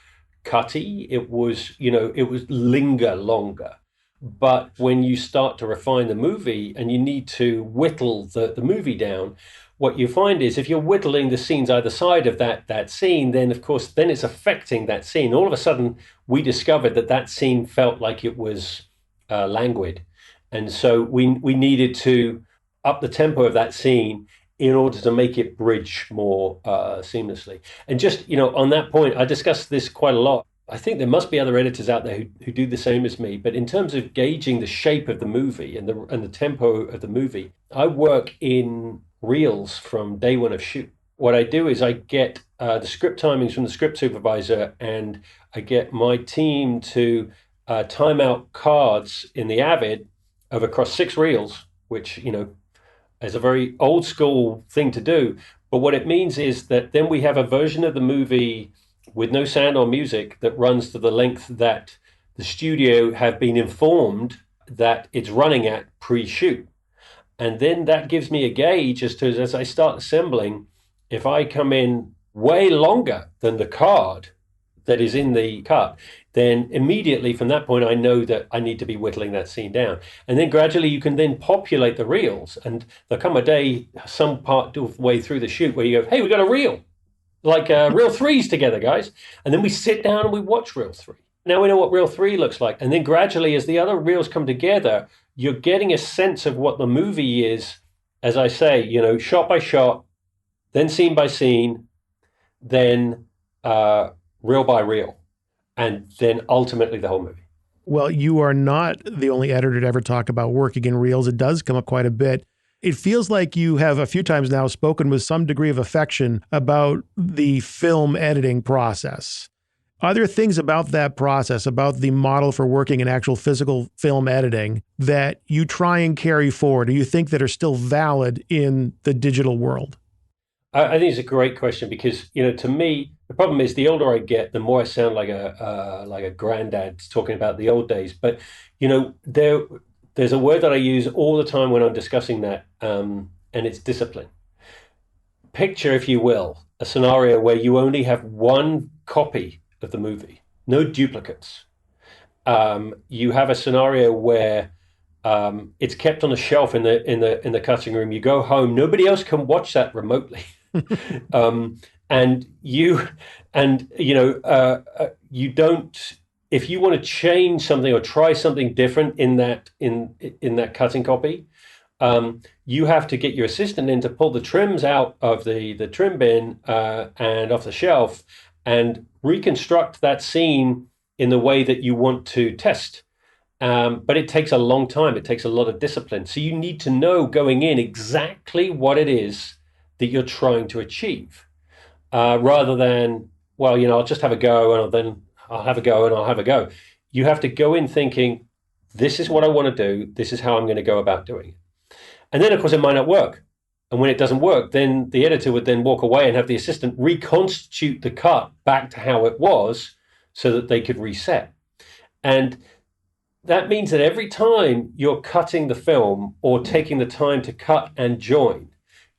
[SPEAKER 2] cutty. It was, it was linger longer. But when you start to refine the movie and you need to whittle the movie down, what you find is if you're whittling the scenes either side of that scene, then of course, then it's affecting that scene. All of a sudden, we discovered that scene felt like it was languid. And so we needed to up the tempo of that scene in order to make it bridge more seamlessly. And just, on that point, I discussed this quite a lot. I think there must be other editors out there who do the same as me. But in terms of gauging the shape of the movie and the tempo of the movie, I work in reels from day one of shoot. What I do is I get the script timings from the script supervisor, and I get my team to time out cards in the Avid of across 6 reels, which, is a very old school thing to do. But what it means is that then we have a version of the movie with no sound or music that runs to the length that the studio have been informed that it's running at pre-shoot. And then that gives me a gauge as I start assembling, if I come in way longer than the card that is in the cut, then immediately from that point, I know that I need to be whittling that scene down. And then gradually you can then populate the reels. And there'll come a day, some part of the way through the shoot where you go, hey, we got a reel, like reel 3's together, guys. And then we sit down and we watch reel 3. Now we know what reel 3 looks like. And then gradually as the other reels come together, you're getting a sense of what the movie is, as I say, shot by shot, then scene by scene, then reel by reel, and then ultimately the whole movie.
[SPEAKER 1] Well, you are not the only editor to ever talk about working in reels. It does come up quite a bit. It feels like you have a few times now spoken with some degree of affection about the film editing process. Are there things about that process, about the model for working in actual physical film editing that you try and carry forward, or you think that are still valid in the digital world?
[SPEAKER 2] I think it's a great question because, to me, the problem is the older I get, the more I sound like a granddad talking about the old days. But, there's a word that I use all the time when I'm discussing that, and it's discipline. Picture, if you will, a scenario where you only have one copy of the movie, no duplicates. You have a scenario where it's kept on a shelf in the cutting room. You go home, nobody else can watch that remotely. You don't, if you want to change something or try something different in that cutting copy, you have to get your assistant in to pull the trims out of the trim bin and off the shelf and reconstruct that scene in the way that you want to test. But it takes a long time. It takes a lot of discipline. So you need to know going in exactly what it is that you're trying to achieve. rather than, well, I'll just have a go and then I'll have a go and I'll have a go. You have to go in thinking, this is what I want to do. This is how I'm going to go about doing it. And then, of course, it might not work. And when it doesn't work, then the editor would then walk away and have the assistant reconstitute the cut back to how it was so that they could reset. And that means that every time you're cutting the film or taking the time to cut and join,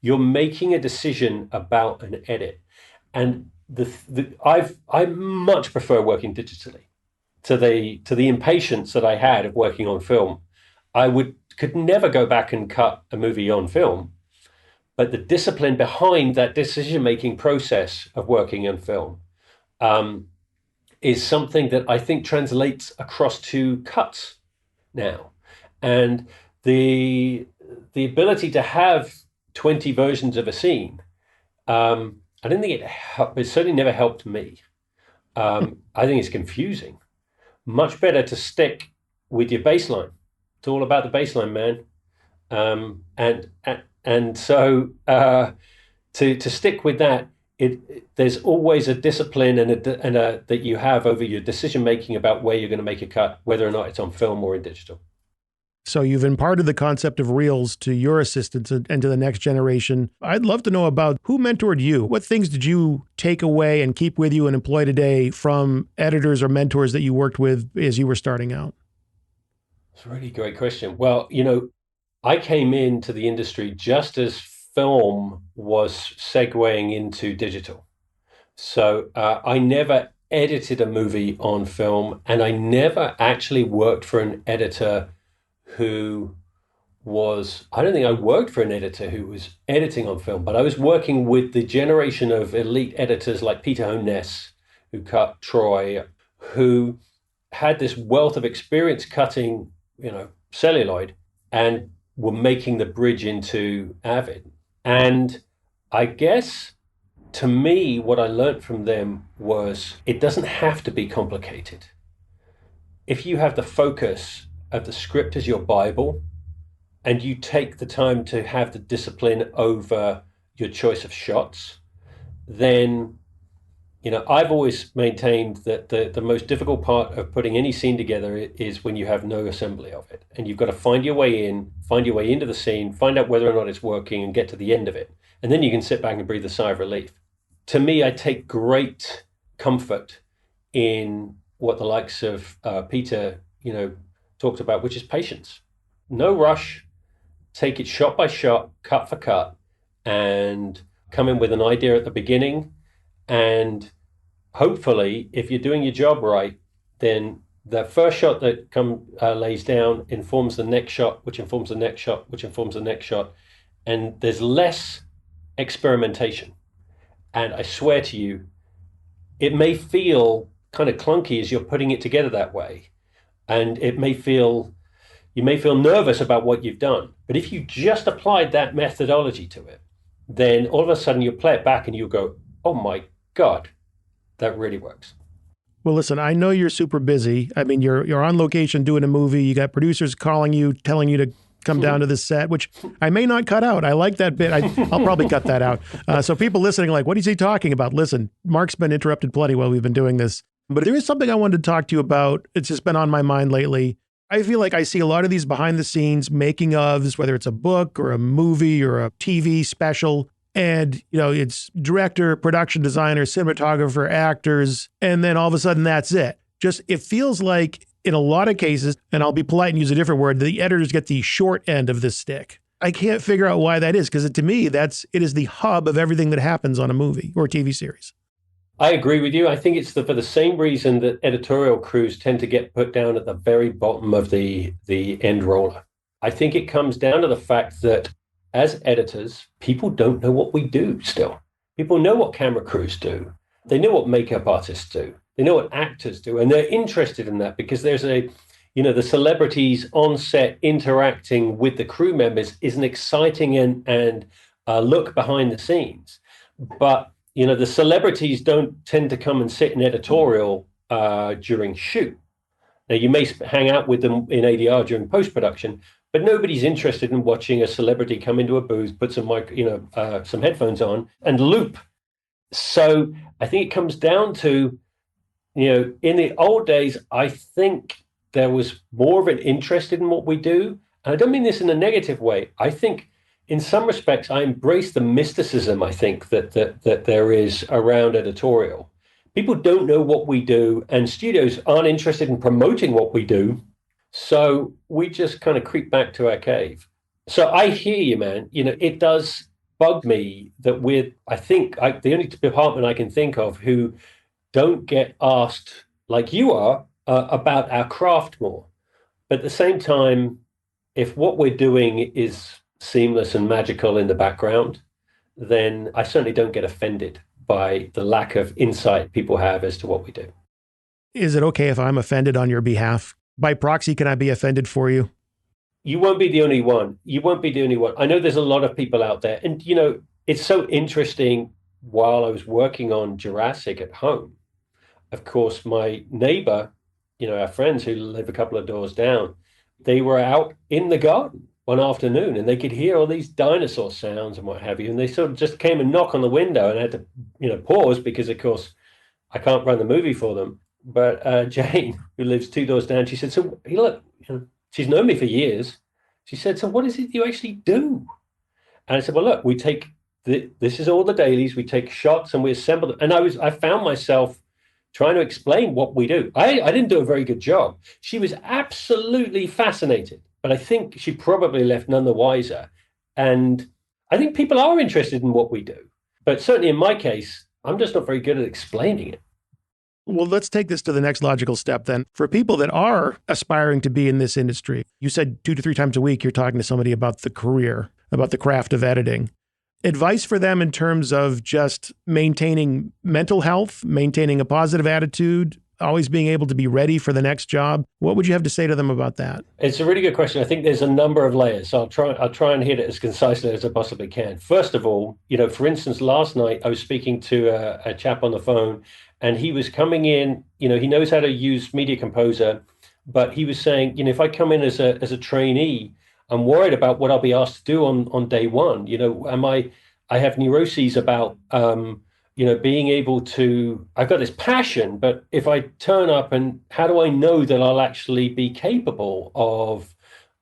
[SPEAKER 2] you're making a decision about an edit. And I much prefer working digitally to the impatience that I had of working on film. Could never go back and cut a movie on film, but the discipline behind that decision-making process of working on film is something that I think translates across to cuts now. And the ability to have 20 versions of a scene, I don't think it certainly never helped me. I think it's confusing. Much better to stick with your baseline. It's all about the baseline, man. And so to stick with that, there's always a discipline that you have over your decision making about where you're going to make a cut, whether or not it's on film or in digital.
[SPEAKER 1] So you've imparted the concept of reels to your assistants and to the next generation. I'd love to know about who mentored you. What things did you take away and keep with you and employ today from editors or mentors that you worked with as you were starting out?
[SPEAKER 2] It's a really great question. Well, I came into the industry just as film was segueing into digital. So I never edited a movie on film, and I never actually worked for an editor who was, I don't think I worked for an editor who was editing on film, but I was working with the generation of elite editors like Peter Honess, who cut Troy, who had this wealth of experience cutting, celluloid, and were making the bridge into Avid. And I guess to me, what I learned from them was it doesn't have to be complicated. If you have the focus of the script as your Bible, and you take the time to have the discipline over your choice of shots, then, I've always maintained that the most difficult part of putting any scene together is when you have no assembly of it. And you've got to find your way in, find your way into the scene, find out whether or not it's working, and get to the end of it. And then you can sit back and breathe a sigh of relief. To me, I take great comfort in what the likes of Peter, talked about, which is patience. No rush, take it shot by shot, cut for cut, and come in with an idea at the beginning. And hopefully, if you're doing your job right, then the first shot that lays down informs the next shot, which informs the next shot, which informs the next shot. And there's less experimentation. And I swear to you, it may feel kind of clunky as you're putting it together that way. And you may feel nervous about what you've done. But if you just applied that methodology to it, then all of a sudden you play it back and you go, oh my God, that really works.
[SPEAKER 1] Well, listen, I know you're super busy. I mean, you're on location doing a movie. You got producers calling you, telling you to come down to the set, which I may not cut out. I like that bit. I'll probably cut that out. So people listening like, what is he talking about? Listen, Mark's been interrupted plenty while we've been doing this. But there is something I wanted to talk to you about. It's just been on my mind lately. I feel like I see a lot of these behind the scenes making ofs, whether it's a book or a movie or a TV special. And, it's director, production designer, cinematographer, actors, and then all of a sudden that's it. It feels like in a lot of cases, and I'll be polite and use a different word, the editors get the short end of this stick. I can't figure out why that is, because to me, it is the hub of everything that happens on a movie or TV series.
[SPEAKER 2] I agree with you. I think it's for the same reason that editorial crews tend to get put down at the very bottom of the end roller. I think it comes down to the fact that as editors, people don't know what we do still. People know what camera crews do. They know what makeup artists do. They know what actors do. And they're interested in that because there's the celebrities on set interacting with the crew members is an exciting and look behind the scenes. But the celebrities don't tend to come and sit in editorial during shoot. Now, you may hang out with them in ADR during post-production, but nobody's interested in watching a celebrity come into a booth, put some headphones on, and loop So I think it comes down to, in the old days, I think there was more of an interest in what we do. And I don't mean this in a negative way. I think in some respects, I embrace the mysticism, I think, that there is around editorial. People don't know what we do, and studios aren't interested in promoting what we do. So we just kind of creep back to our cave. So I hear you, man. It does bug me that the only department I can think of who don't get asked like you are about our craft more. But at the same time, if what we're doing is seamless and magical in the background, then I certainly don't get offended by the lack of insight people have as to what we do.
[SPEAKER 1] Is it okay if I'm offended on your behalf? By proxy, can I be offended for you?
[SPEAKER 2] You won't be the only one. You won't be the only one. I know there's a lot of people out there. And, it's so interesting. While I was working on Jurassic at home, of course, my neighbor, our friends who live a couple of doors down, they were out in the garden one afternoon and they could hear all these dinosaur sounds and what have you. And they sort of just came and knock on the window, and I had to, pause because, of course, I can't run the movie for them. But Jane, who lives two doors down, she said, "So, look, she's known me for years." She said, "So what is it you actually do?" And I said, "Well, look, we take this is all the dailies. We take shots and we assemble them." And I found myself trying to explain what we do. I didn't do a very good job. She was absolutely fascinated, but I think she probably left none the wiser. And I think people are interested in what we do. But certainly in my case, I'm just not very good at explaining it.
[SPEAKER 1] Well, let's take this to the next logical step then. For people that are aspiring to be in this industry, you said 2 to 3 times a week, you're talking to somebody about the career, about the craft of editing. Advice for them in terms of just maintaining mental health, maintaining a positive attitude, always being able to be ready for the next job. What would you have to say to them about that?
[SPEAKER 2] It's a really good question. I think there's a number of layers. So I'll try and hit it as concisely as I possibly can. First of all, for instance, last night I was speaking to a chap on the phone, and he was coming in, he knows how to use Media Composer, but he was saying, if I come in as a trainee, I'm worried about what I'll be asked to do on day one. I have neuroses about, being able to, I've got this passion, but if I turn up, and how do I know that I'll actually be capable of,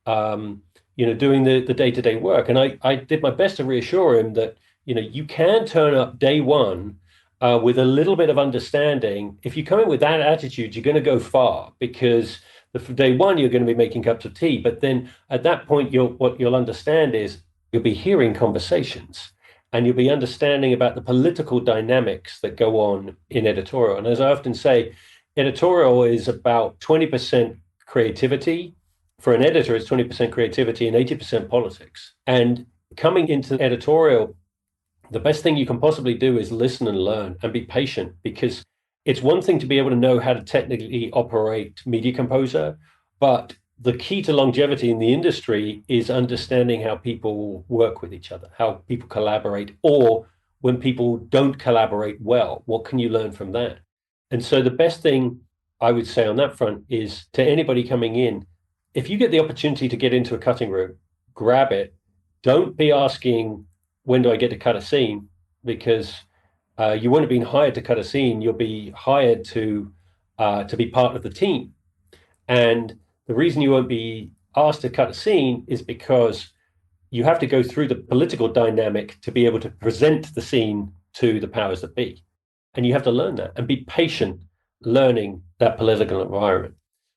[SPEAKER 2] doing the day-to-day work? And I did my best to reassure him that, you can turn up day one with a little bit of understanding. If you come in with that attitude, you're going to go far, because for day one, you're going to be making cups of tea. But then at that point, what you'll understand is you'll be hearing conversations, and you'll be understanding about the political dynamics that go on in editorial. And as I often say, editorial is about 20% creativity. For an editor, it's 20% creativity and 80% politics. And coming into editorial, the best thing you can possibly do is listen and learn and be patient, because it's one thing to be able to know how to technically operate Media Composer, but the key to longevity in the industry is understanding how people work with each other, how people collaborate, or when people don't collaborate well, what can you learn from that? And so the best thing I would say on that front is to anybody coming in, if you get the opportunity to get into a cutting room, grab it. Don't be asking, when do I get to cut a scene? Because you won't have been hired to cut a scene. You'll be hired to be part of the team. And the reason you won't be asked to cut a scene is because you have to go through the political dynamic to be able to present the scene to the powers that be. And you have to learn that and be patient learning that political environment.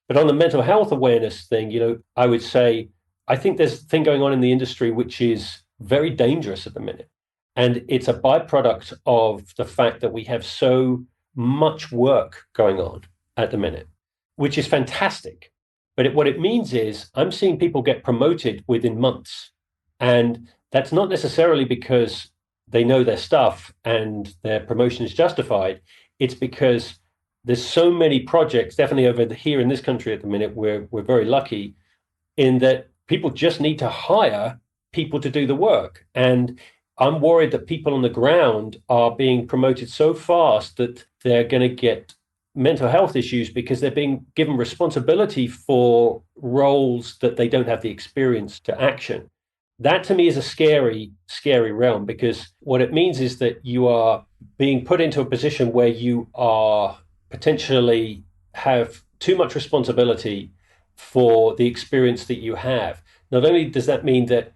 [SPEAKER 2] But on the mental health awareness thing, I would say, I think there's a thing going on in the industry which is very dangerous at the minute. And it's a byproduct of the fact that we have so much work going on at the minute, which is fantastic. But what it means is I'm seeing people get promoted within months. And that's not necessarily because they know their stuff and their promotion is justified. It's because there's so many projects, definitely over here in this country at the minute, we're very lucky in that people just need to hire people to do the work. And I'm worried that people on the ground are being promoted so fast that they're going to get mental health issues because they're being given responsibility for roles that they don't have the experience to action. That to me is a scary, scary realm, because what it means is that you are being put into a position where you are potentially have too much responsibility for the experience that you have. Not only does that mean that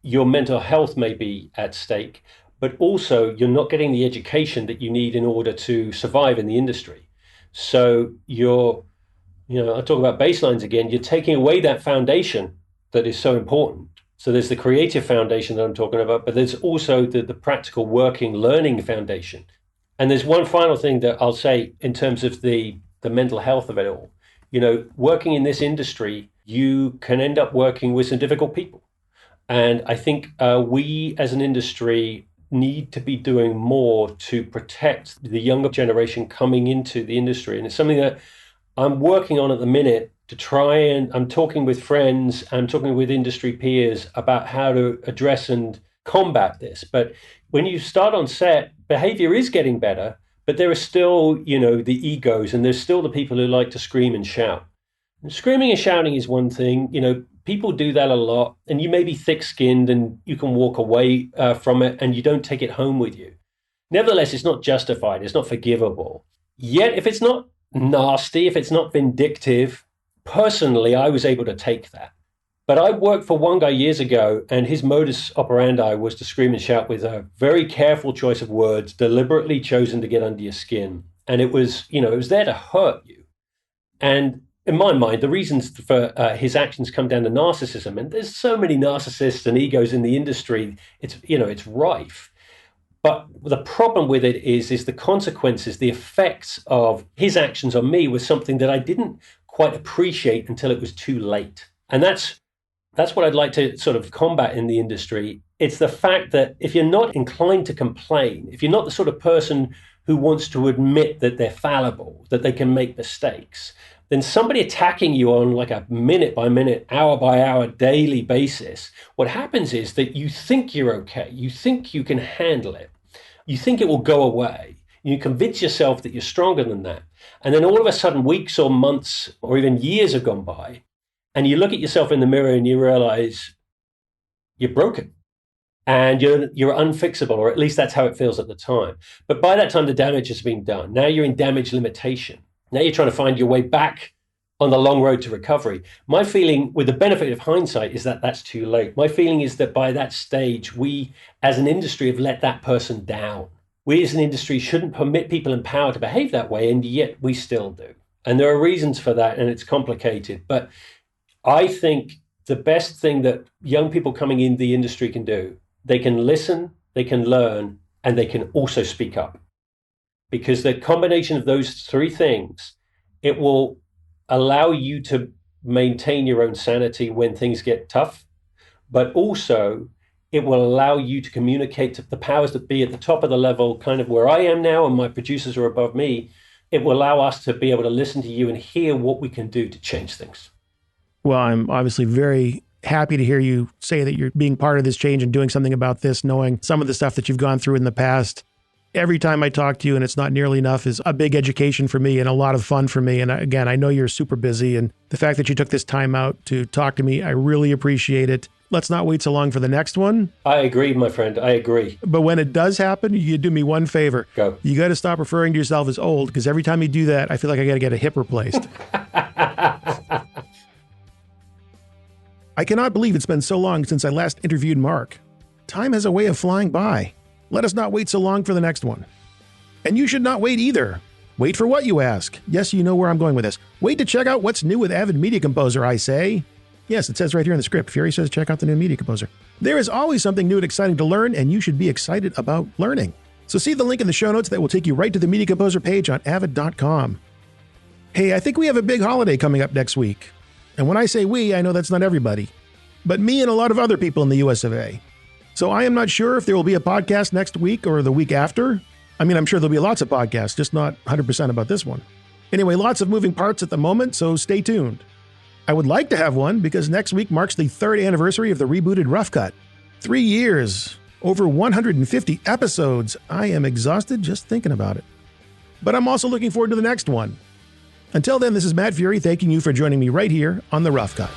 [SPEAKER 2] your mental health may be at stake, but also you're not getting the education that you need in order to survive in the industry. So I talk about baselines again, you're taking away that foundation that is so important. So there's the creative foundation that I'm talking about, but there's also the practical working, learning foundation. And there's one final thing that I'll say in terms of the mental health of it all. Working in this industry, you can end up working with some difficult people. And I think we as an industry need to be doing more to protect the younger generation coming into the industry. And it's something that I'm working on at the minute to try, and I'm talking with friends, I'm talking with industry peers about how to address and combat this. But when you start on set, behavior is getting better, but there are still, the egos, and there's still the people who like to scream and shout. And screaming and shouting is one thing, people do that a lot, and you may be thick-skinned and you can walk away from it and you don't take it home with you. Nevertheless, it's not justified, it's not forgivable. Yet, if it's not nasty, if it's not vindictive, personally, I was able to take that. But I worked for one guy years ago, and his modus operandi was to scream and shout with a very careful choice of words, deliberately chosen to get under your skin. And it was there to hurt you. And in my mind, the reasons for his actions come down to narcissism. And there's so many narcissists and egos in the industry. It's rife. But the problem with it is the consequences, the effects of his actions on me was something that I didn't quite appreciate until it was too late. And that's what I'd like to sort of combat in the industry. It's the fact that if you're not inclined to complain, if you're not the sort of person who wants to admit that they're fallible, that they can make mistakes, then somebody attacking you on like a minute by minute, hour by hour, daily basis, what happens is that you think you're okay. You think you can handle it. You think it will go away. You convince yourself that you're stronger than that. And then all of a sudden, weeks or months or even years have gone by, and you look at yourself in the mirror and you realize you're broken and you're unfixable, or at least that's how it feels at the time. But by that time, the damage has been done. Now you're in damage limitation. Now you're trying to find your way back on the long road to recovery. My feeling, with the benefit of hindsight, is that that's too late. My feeling is that by that stage, we as an industry have let that person down. We as an industry shouldn't permit people in power to behave that way, and yet we still do. And there are reasons for that, and it's complicated. But I think the best thing that young people coming in the industry can do, they can listen, they can learn, and they can also speak up. Because the combination of those three things, it will allow you to maintain your own sanity when things get tough, but also it will allow you to communicate to the powers that be at the top of the level, kind of where I am now and my producers are above me. It will allow us to be able to listen to you and hear what we can do to change things.
[SPEAKER 1] Well, I'm obviously very happy to hear you say that you're being part of this change and doing something about this, knowing some of the stuff that you've gone through in the past. Every time I talk to you, and it's not nearly enough, is a big education for me and a lot of fun for me. And again, I know you're super busy, and the fact that you took this time out to talk to me, I really appreciate it. Let's not wait so long for the next one.
[SPEAKER 2] I agree, my friend. I agree.
[SPEAKER 1] But when it does happen, you do me one favor.
[SPEAKER 2] Go.
[SPEAKER 1] You got to stop referring to yourself as old, because every time you do that, I feel like I got to get a hip replaced. I cannot believe it's been so long since I last interviewed Mark. Time has a way of flying by. Let us not wait so long for the next one. And you should not wait either. Wait for what, you ask? Yes, you know where I'm going with this. Wait to check out what's new with Avid Media Composer, I say. Yes, it says right here in the script. Fury says check out the new Media Composer. There is always something new and exciting to learn, and you should be excited about learning. So see the link in the show notes that will take you right to the Media Composer page on avid.com. Hey, I think we have a big holiday coming up next week. And when I say we, I know that's not everybody, but me and a lot of other people in the US of A. So I am not sure if there will be a podcast next week or the week after. I mean, I'm sure there'll be lots of podcasts, just not 100% about this one. Anyway, lots of moving parts at the moment, so stay tuned. I would like to have one because next week marks the 3rd anniversary of the rebooted Rough Cut. 3 years, over 150 episodes. I am exhausted just thinking about it. But I'm also looking forward to the next one. Until then, this is Matt Fury thanking you for joining me right here on The Rough Cut.